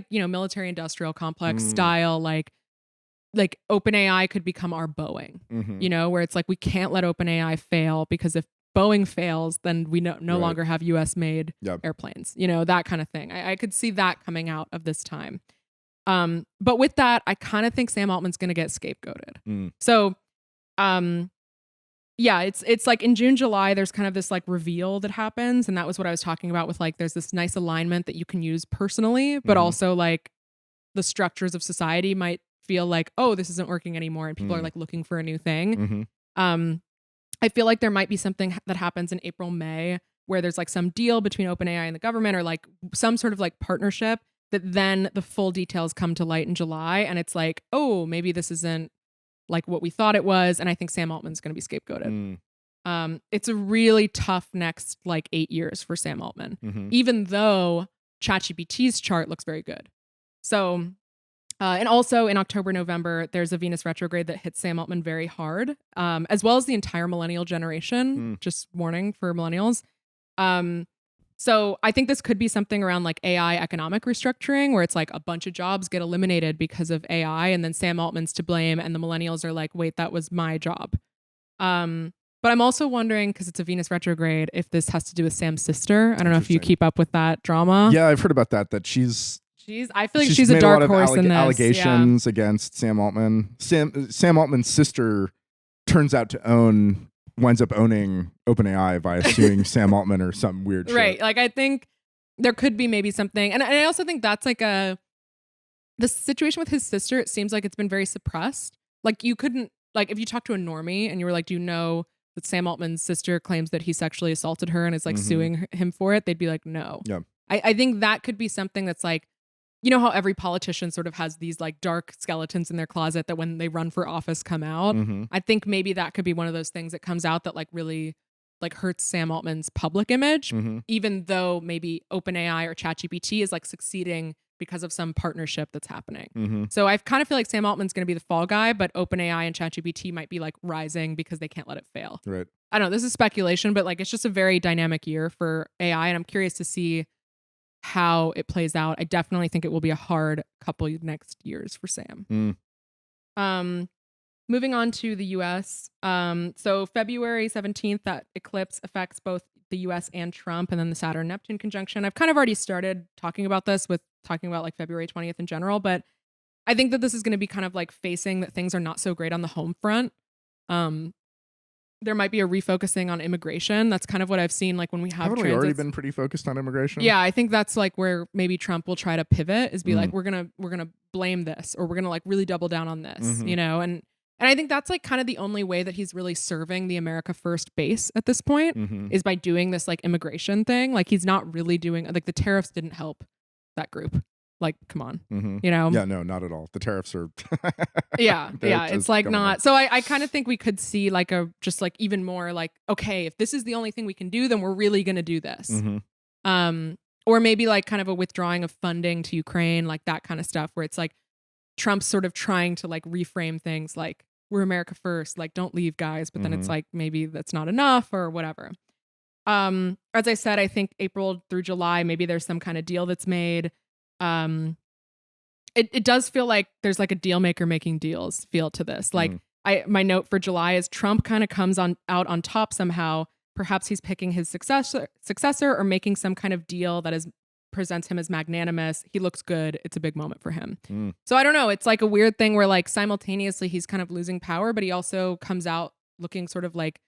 you know, military industrial complex style, like OpenAI could become our Boeing, you know, where it's like we can't let OpenAI fail because if Boeing fails, then we no longer have US made airplanes, you know, that kind of thing. I could see that coming out of this time. But with that, I kind of think Sam Altman's going to get scapegoated. So, yeah, it's like in June, July, there's kind of this like reveal that happens. And that was what I was talking about with like, there's this nice alignment that you can use personally, but also like the structures of society might feel like, oh, this isn't working anymore. And people are like looking for a new thing. I feel like there might be something that happens in April, May, where there's like some deal between OpenAI and the government or like some sort of like partnership that then the full details come to light in July. And it's like, oh, maybe this isn't like what we thought it was. And I think Sam Altman's going to be scapegoated. It's a really tough next like 8 years for Sam Altman, even though ChatGPT's chart looks very good. So, and also in October, November, there's a Venus retrograde that hits Sam Altman very hard, as well as the entire millennial generation. Just warning for millennials. So I think this could be something around like AI economic restructuring, where it's like a bunch of jobs get eliminated because of AI, and then Sam Altman's to blame, and the millennials are like, wait, that was my job. But I'm also wondering, because it's a Venus retrograde, if this has to do with Sam's sister. I don't know if you keep up with that drama. Yeah, I've heard about that. I feel like she's a dark horse in this. Allegations against Sam Altman. Sam Altman's sister winds up owning OpenAI by suing Sam Altman or some weird shit. Right. Like I think there could be maybe something. And I also think that's like the situation with his sister, it seems like it's been very suppressed. Like you couldn't, like if you talk to a normie and you were like, do you know that Sam Altman's sister claims that he sexually assaulted her and is like suing him for it? They'd be like, no. Yeah. I think that could be something that's like, you know how every politician sort of has these like dark skeletons in their closet that when they run for office come out. I think maybe that could be one of those things that comes out that like really like hurts Sam Altman's public image, even though maybe OpenAI or ChatGPT is like succeeding because of some partnership that's happening. So I kind of feel like Sam Altman's going to be the fall guy, but OpenAI and ChatGPT might be like rising because they can't let it fail. Right. I don't know. This is speculation, but like it's just a very dynamic year for AI, and I'm curious to see how it plays out. I definitely think it will be a hard couple next years for Sam. Moving on to the US. So February 17th, that eclipse affects both the US and Trump, and then the Saturn Neptune conjunction. I've kind of already started talking about this with talking about like February 20th in general, but I think that this is going to be kind of like facing that things are not so great on the home front. There might be a refocusing on immigration. That's kind of what I've seen. Like when we have haven't we already been pretty focused on immigration? Yeah, I think that's like where maybe Trump will try to pivot, is be like, we're gonna blame this, or we're gonna like really double down on this, you know. And I think that's like kind of the only way that he's really serving the America First base at this point, is by doing this like immigration thing. Like he's not really doing, like the tariffs didn't help that group. Like, come on, you know? Yeah, no, not at all. The tariffs are. yeah. It's like not. So I kind of think we could see like just like even more like, okay, if this is the only thing we can do, then we're really going to do this. Or maybe like kind of a withdrawing of funding to Ukraine, like that kind of stuff, where it's like Trump's sort of trying to like reframe things like, we're America first, like don't leave, guys. But then it's like, maybe that's not enough or whatever. As I said, I think April through July, maybe there's some kind of deal that's made. it does feel like there's like a deal maker making deals feel to this. Like my note for July is Trump kind of comes out on top somehow. Perhaps he's picking his successor or making some kind of deal that presents him as magnanimous. He looks good. It's a big moment for him. So I don't know. It's like a weird thing where like simultaneously he's kind of losing power, but he also comes out looking sort of like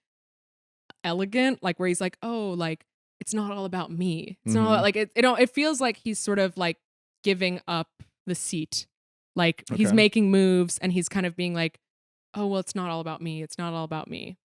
elegant, like where he's like, oh, like it's not all about me. It's not like it feels like he's sort of like giving up the seat. Like he's making moves and he's kind of being like, oh, well, it's not all about me. It's not all about me.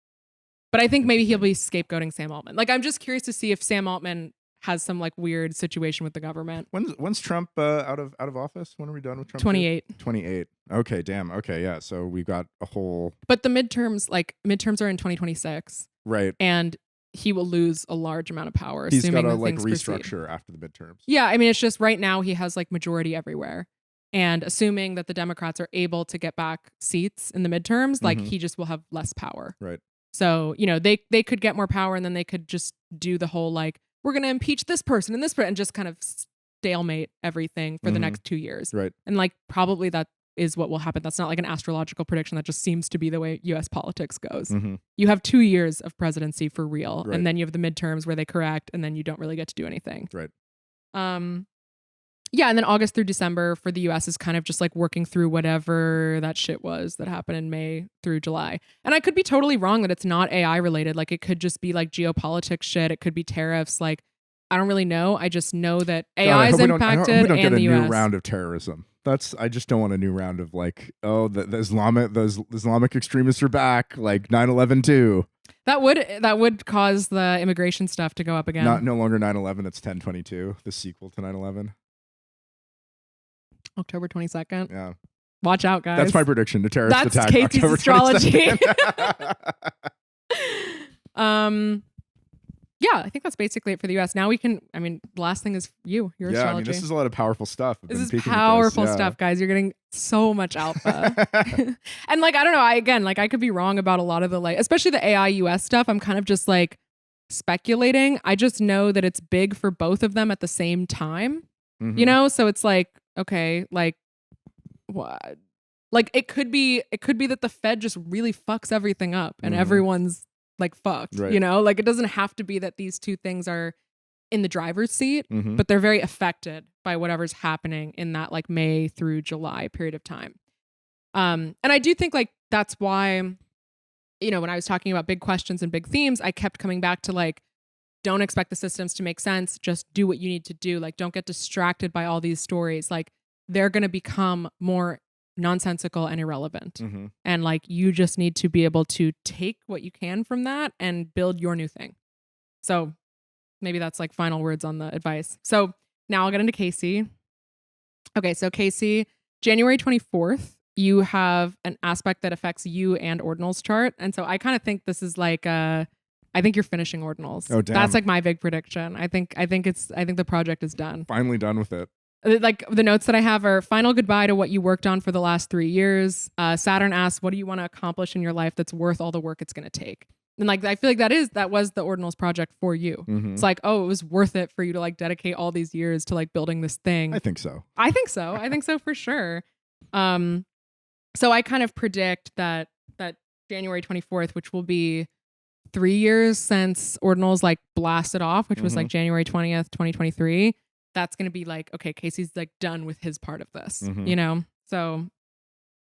But I think maybe he'll be scapegoating Sam Altman. Like, I'm just curious to see if Sam Altman has some like weird situation with the government. When's Trump out of office? When are we done with Trump? 28. 28. Okay, damn. Okay, yeah. So we've got a whole. But the midterms are in 2026. Right. And he will lose a large amount of power. He's got to like restructure after the midterms. Yeah, I mean, it's just right now he has like majority everywhere. And assuming that the Democrats are able to get back seats in the midterms, like he just will have less power. Right. So, you know, they could get more power and then they could just do the whole like, we're going to impeach this person and this person and just kind of stalemate everything for the next 2 years. Right. And like probably that is what will happen. That's not like an astrological prediction. That just seems to be the way US politics goes. You have 2 years of presidency for real. Right. And then you have the midterms where they correct and then you don't really get to do anything. Right. Yeah, and then August through December for the US is kind of just like working through whatever that shit was that happened in May through July. And I could be totally wrong that it's not AI related. Like it could just be like geopolitics shit. It could be tariffs. Like I don't really know. I just know that AI is impacted we don't get and a the new US. round of terrorism. I just don't want a new round of like, oh, the Islamic extremists are back, like 9/11 too. That would cause the immigration stuff to go up again. No longer 9/11. It's 10/22, the sequel to 9/11. October 22nd. Yeah. Watch out, guys. That's my prediction. The terrorist attack. That's Katie's October astrology. Yeah, I think that's basically it for the US. Now we can, I mean, the last thing is your astrology. I mean, this is a lot of powerful stuff. This is powerful stuff, guys. You're getting so much alpha. And like, I don't know, I could be wrong about a lot of the like, especially the AI US stuff. I'm kind of just like speculating. I just know that it's big for both of them at the same time, you know? So it's like, okay, like what? Like it could be that the Fed just really fucks everything up and everyone's like fucked, you know? Like it doesn't have to be that these two things are in the driver's seat, but they're very affected by whatever's happening in that like May through July period of time. And I do think like that's why, you know, when I was talking about big questions and big themes, I kept coming back to like, don't expect the systems to make sense. Just do what you need to do. Like, don't get distracted by all these stories. Like, they're going to become more nonsensical and irrelevant. And like, you just need to be able to take what you can from that and build your new thing. So maybe that's like final words on the advice. So now I'll get into Casey. Okay. So Casey, January 24th, you have an aspect that affects you and Ordinal's chart. And so I kind of think this is like I think you're finishing Ordinals. Oh, damn. That's like my big prediction. I think the project is done. Finally done with it. Like the notes that I have are final goodbye to what you worked on for the last 3 years. Saturn asks, what do you want to accomplish in your life that's worth all the work it's going to take? And like, I feel like that was the Ordinals project for you. It's like, oh, it was worth it for you to like dedicate all these years to like building this thing. I think so. I think so for sure. So I kind of predict that January 24th, which will be 3 years since Ordinals like blasted off, which was like January 20th, 2023. That's going to be like, okay, Casey's like done with his part of this, you know? So,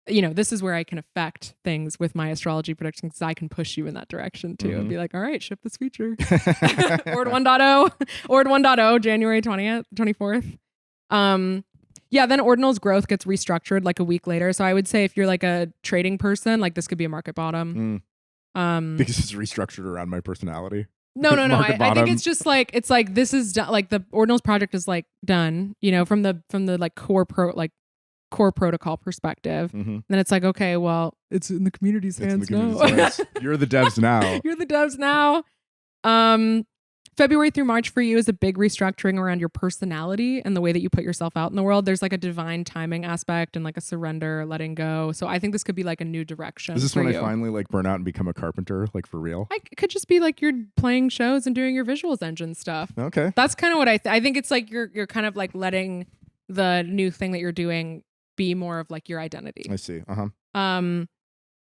you know, this is where I can affect things with my astrology predictions because I can push you in that direction too and be like, all right, ship this feature. Ord 1.0, January 20th, 24th. Yeah, then Ordinal's growth gets restructured like a week later. So I would say if you're like a trading person, like this could be a market bottom. Because it's restructured around my personality. No. I think it's just like, it's like, this is done. Like the Ordinals project is like done, you know, from the like core protocol perspective. Then it's like, okay, well, it's in the community's hands now. You're the devs now. You're the devs now. February through March for you is a big restructuring around your personality and the way that you put yourself out in the world. There's like a divine timing aspect and like a surrender, letting go. So I think this could be like a new direction. Is this when I finally like burn out and become a carpenter, like for real? It could just be like you're playing shows and doing your visuals engine stuff. Okay. That's kind of what I think it's like you're kind of like letting the new thing that you're doing be more of like your identity. I see. And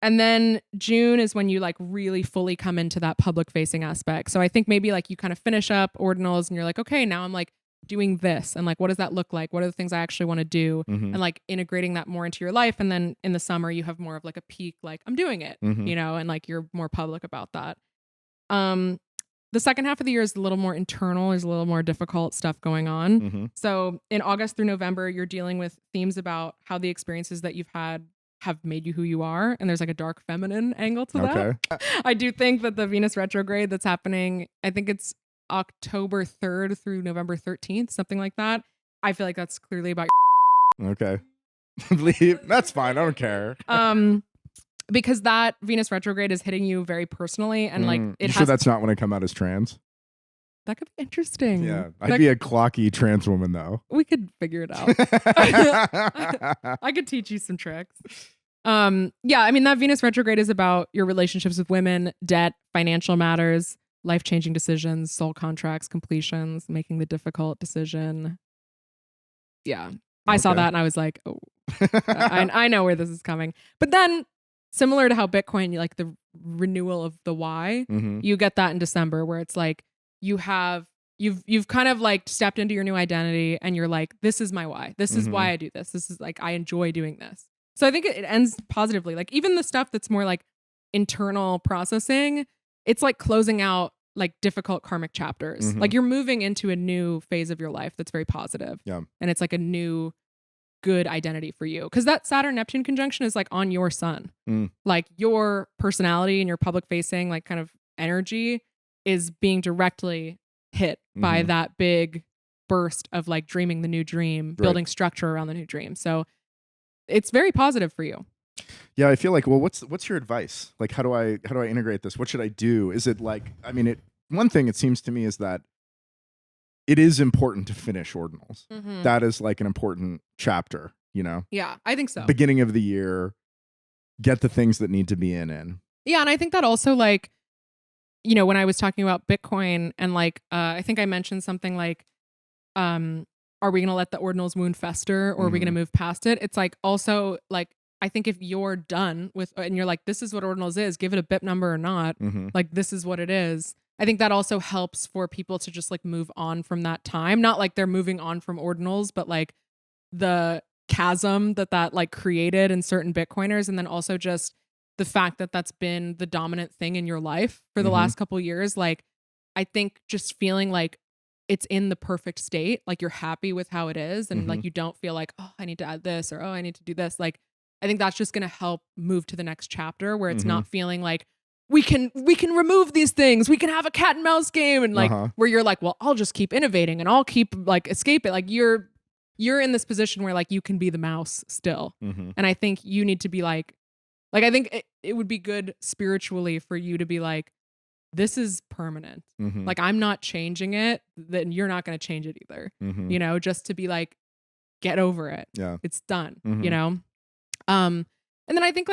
then June is when you like really fully come into that public facing aspect. So I think maybe like you kind of finish up ordinals and you're like, okay, now I'm like doing this. And like, what does that look like? What are the things I actually want to do? And like integrating that more into your life. And then in the summer, you have more of like a peak, like I'm doing it, you know, and like you're more public about that. The second half of the year is a little more internal. There's a little more difficult stuff going on. So in August through November, you're dealing with themes about how the experiences that you've had have made you who you are. And there's like a dark feminine angle to that. I do think that the Venus retrograde that's happening, I think it's October 3rd through November 13th, something like that. I feel like that's clearly about Okay. That's fine. I don't care. Because that Venus retrograde is hitting you very personally, and like it sure that's not when I come out as trans? That could be interesting. Yeah, I'd be a clocky trans woman though. We could figure it out. I could teach you some tricks. Yeah, I mean that Venus retrograde is about your relationships with women, debt, financial matters, life-changing decisions, soul contracts, completions, making the difficult decision. Yeah, I saw that and I was like, oh, I know where this is coming. But then, similar to how Bitcoin, like the renewal of the why, you get that in December where it's like you've kind of like stepped into your new identity and you're like, this is my why. This is why I do this. This is like, I enjoy doing this. So I think it ends positively. Like even the stuff that's more like internal processing, it's like closing out like difficult karmic chapters. Like you're moving into a new phase of your life that's very positive. Yeah. And it's like a new good identity for you. Because that Saturn Neptune conjunction is like on your sun. Like your personality and your public facing like kind of energy is being directly hit by that big burst of like dreaming the new dream, building structure around the new dream. So it's very positive for you. Yeah, I feel like, well, what's your advice? Like, how do I integrate this? What should I do? Is it like, I mean, one thing it seems to me is that it is important to finish ordinals. That is like an important chapter, you know? Yeah, I think so. Beginning of the year, get the things that need to be in. Yeah, and I think that also like, you know, when I was talking about Bitcoin and like, I think I mentioned something like, are we going to let the ordinals wound fester or are we going to move past it? It's like also like, I think if you're done with, and you're like, this is what ordinals is, give it a BIP number or not, like this is what it is. I think that also helps for people to just like move on from that time. Not like they're moving on from ordinals, but like the chasm that like created in certain Bitcoiners. And then also just the fact that that's been the dominant thing in your life for the last couple of years. Like, I think just feeling like it's in the perfect state, like you're happy with how it is. And like, you don't feel like, oh, I need to add this or, oh, I need to do this. Like, I think that's just going to help move to the next chapter where it's not feeling like we can remove these things. We can have a cat and mouse game. And like, where you're like, well, I'll just keep innovating and I'll keep like escape it. Like you're in this position where like you can be the mouse still. And I think you need to be like I think it would be good spiritually for you to be like, this is permanent. Like I'm not changing it, then you're not going to change it either. You know, just to be like, get over it. Yeah. It's done, you know? And then I think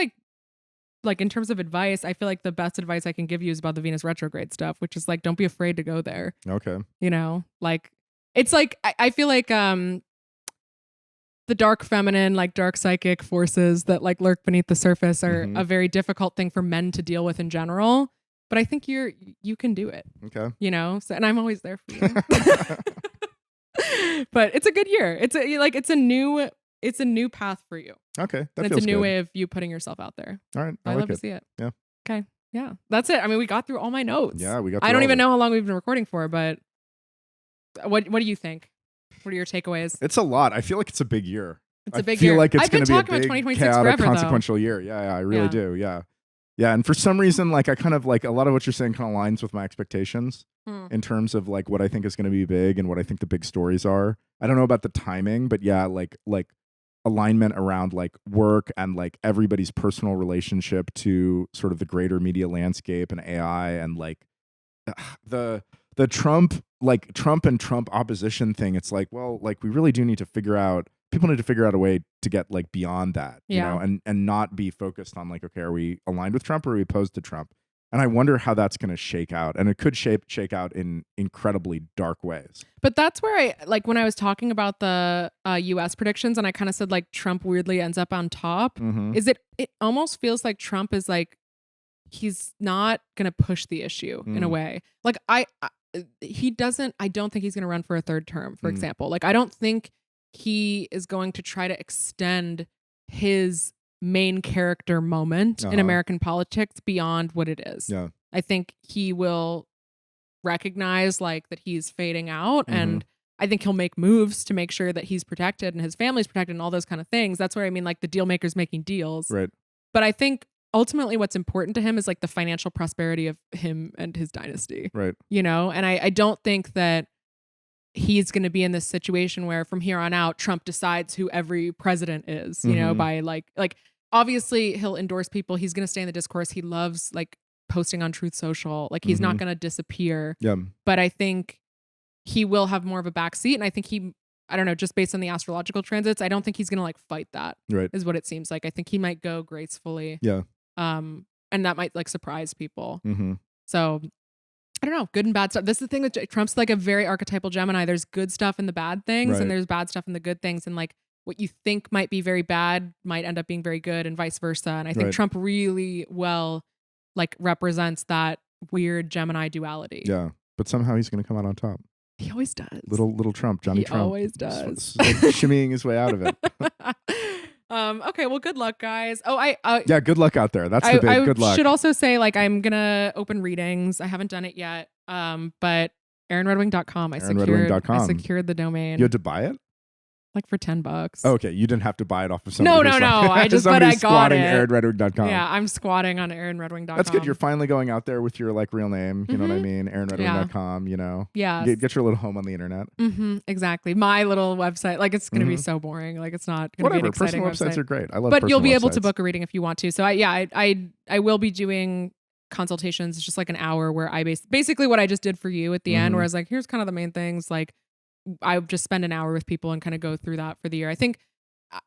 like in terms of advice, I feel like the best advice I can give you is about the Venus retrograde stuff, which is like, don't be afraid to go there. Okay. You know, like it's like, I feel like, the dark feminine, like dark psychic forces that like lurk beneath the surface are a very difficult thing for men to deal with in general. But I think you can do it. Okay. You know, so, and I'm always there for you. But it's a good year. It's a new path for you. Okay. That feels it's a new way of you putting yourself out there. All right. I love to see it. Yeah. Okay. Yeah. That's it. I mean, we got through all my notes. Yeah, we got. I don't even know how long we've been recording for, but what do you think? What are your takeaways? It's a lot. I feel like it's a big year. It's a big year. I feel like it's going to be a big, chaotic, consequential year. Yeah, I really do. Yeah. Yeah, and for some reason, like I kind of like a lot of what you're saying kind of aligns with my expectations in terms of like what I think is going to be big and what I think the big stories are. I don't know about the timing, but yeah, like alignment around like work and like everybody's personal relationship to sort of the greater media landscape and AI and like the Trump and Trump opposition thing. It's like, well, like we really do need to figure out. People need to figure out a way to get like beyond that, you know, and not be focused on like, okay, are we aligned with Trump or are we opposed to Trump? And I wonder how that's going to shake out. And it could shake out in incredibly dark ways. But that's where I, like, when I was talking about the US predictions and I kind of said like Trump weirdly ends up on top, is it almost feels like Trump is like, he's not going to push the issue in a way. Like I don't think he's going to run for a third term, for example. Like, I don't think he is going to try to extend his main character moment in American politics beyond what it is. Yeah. I think he will recognize like that he's fading out, and I think he'll make moves to make sure that he's protected and his family's protected and all those kind of things. That's where I mean, like, the deal makers making deals. Right. But I think ultimately what's important to him is like the financial prosperity of him and his dynasty. Right. You know, and I don't think that he's going to be in this situation where from here on out Trump decides who every president is, you know, by like obviously he'll endorse people. He's going to stay in the discourse. He loves like posting on Truth Social. Like, he's not going to disappear. Yeah. But I think he will have more of a backseat. And I think I don't know, just based on the astrological transits, I don't think he's going to like fight that. Right. Is what it seems like. I think he might go gracefully. Yeah. And that might like surprise people. So I don't know, good and bad stuff. This is the thing with Trump's like a very archetypal Gemini. There's good stuff in the bad things, and there's bad stuff in the good things. And like, what you think might be very bad might end up being very good, and vice versa. And I think Trump really well like represents that weird Gemini duality. Yeah. But somehow he's going to come out on top. He always does. Little Trump, Johnny Trump. He always does. Shimmying his way out of it. Okay, well, good luck, guys. Oh, yeah, good luck out there. That's the big good luck. I should also say, like, I'm gonna open readings. I haven't done it yet. But erinredwing.com. I secured the domain. You had to buy it? Like for $10. Oh, okay, you didn't have to buy it off of somebody. No. I just but I got it. erinredwing.com. Yeah, I'm squatting on erinredwing.com. That's good. You're finally going out there with your like real name. You know what I mean? erinredwing.com. You know. Yeah. Get your little home on the internet. Exactly. My little website. Like, it's gonna be so boring. Like, it's not gonna be an exciting personal websites are great. I love. But you'll be able to book a reading if you want to. So I will be doing consultations. It's just like an hour where I basically what I just did for you at the end, where I was like, here's kind of the main things. Like, I just spend an hour with people and kind of go through that for the year. I think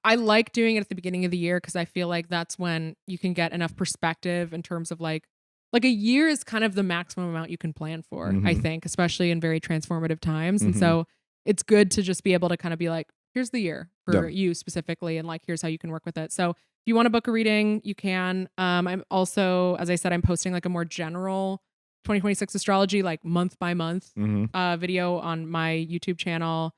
I like doing it at the beginning of the year because I feel like that's when you can get enough perspective in terms of like a year is kind of the maximum amount you can plan for, I think, especially in very transformative times. And so it's good to just be able to kind of be like, here's the year for you specifically, and like, here's how you can work with it. So if you want to book a reading, you can. I'm also, as I said, I'm posting like a more general 2026 astrology, like month by month video on my YouTube channel,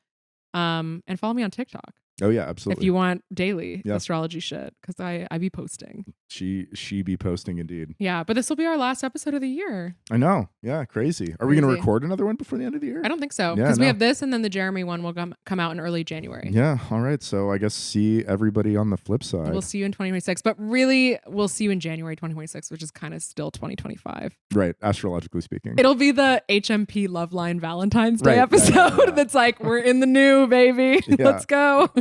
and follow me on TikTok. Oh yeah, absolutely. If you want daily astrology shit, because I be posting. She be posting indeed. Yeah, but this will be our last episode of the year. I know. Yeah, crazy. Are we going to record another one before the end of the year? I don't think so, because we have this, and then the Jeremy one will come out in early January. Yeah. All right. So I guess see everybody on the flip side. We'll see you in 2026, but really we'll see you in January 2026, which is kind of still 2025. Right. Astrologically speaking. It'll be the HMP Loveline Valentine's Day episode. That's like, we're in the new, baby. Let's go.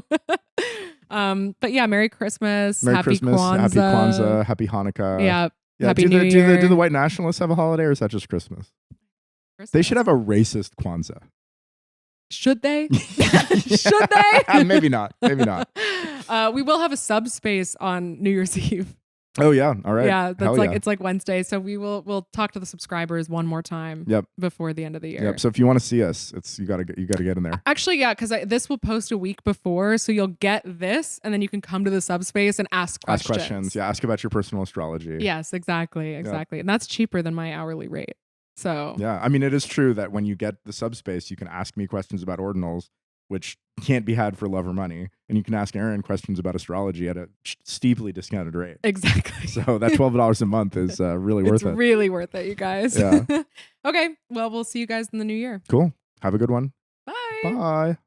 But yeah, Merry Christmas. Happy Kwanzaa. Happy Hanukkah. Yeah. Happy New Year. Do the white nationalists have a holiday, or is that just Christmas? They should have a racist Kwanzaa. Should they? Should they? Maybe not. We will have a subspace on New Year's Eve. Oh yeah, all right. Yeah, that's it's like Wednesday, so we'll talk to the subscribers one more time. Before the end of the year. Yep. So if you want to see us, you gotta get in there. Actually, yeah, because this will post a week before, so you'll get this, and then you can come to the subspace and ask questions. Yeah, ask about your personal astrology. Yes, exactly, and that's cheaper than my hourly rate. So yeah, I mean, it is true that when you get the subspace, you can ask me questions about ordinals, which can't be had for love or money. And you can ask Erin questions about astrology at a steeply discounted rate. Exactly. So that $12 a month is really worth it. It's really worth it, you guys. Yeah. Okay. Well, we'll see you guys in the new year. Cool. Have a good one. Bye. Bye.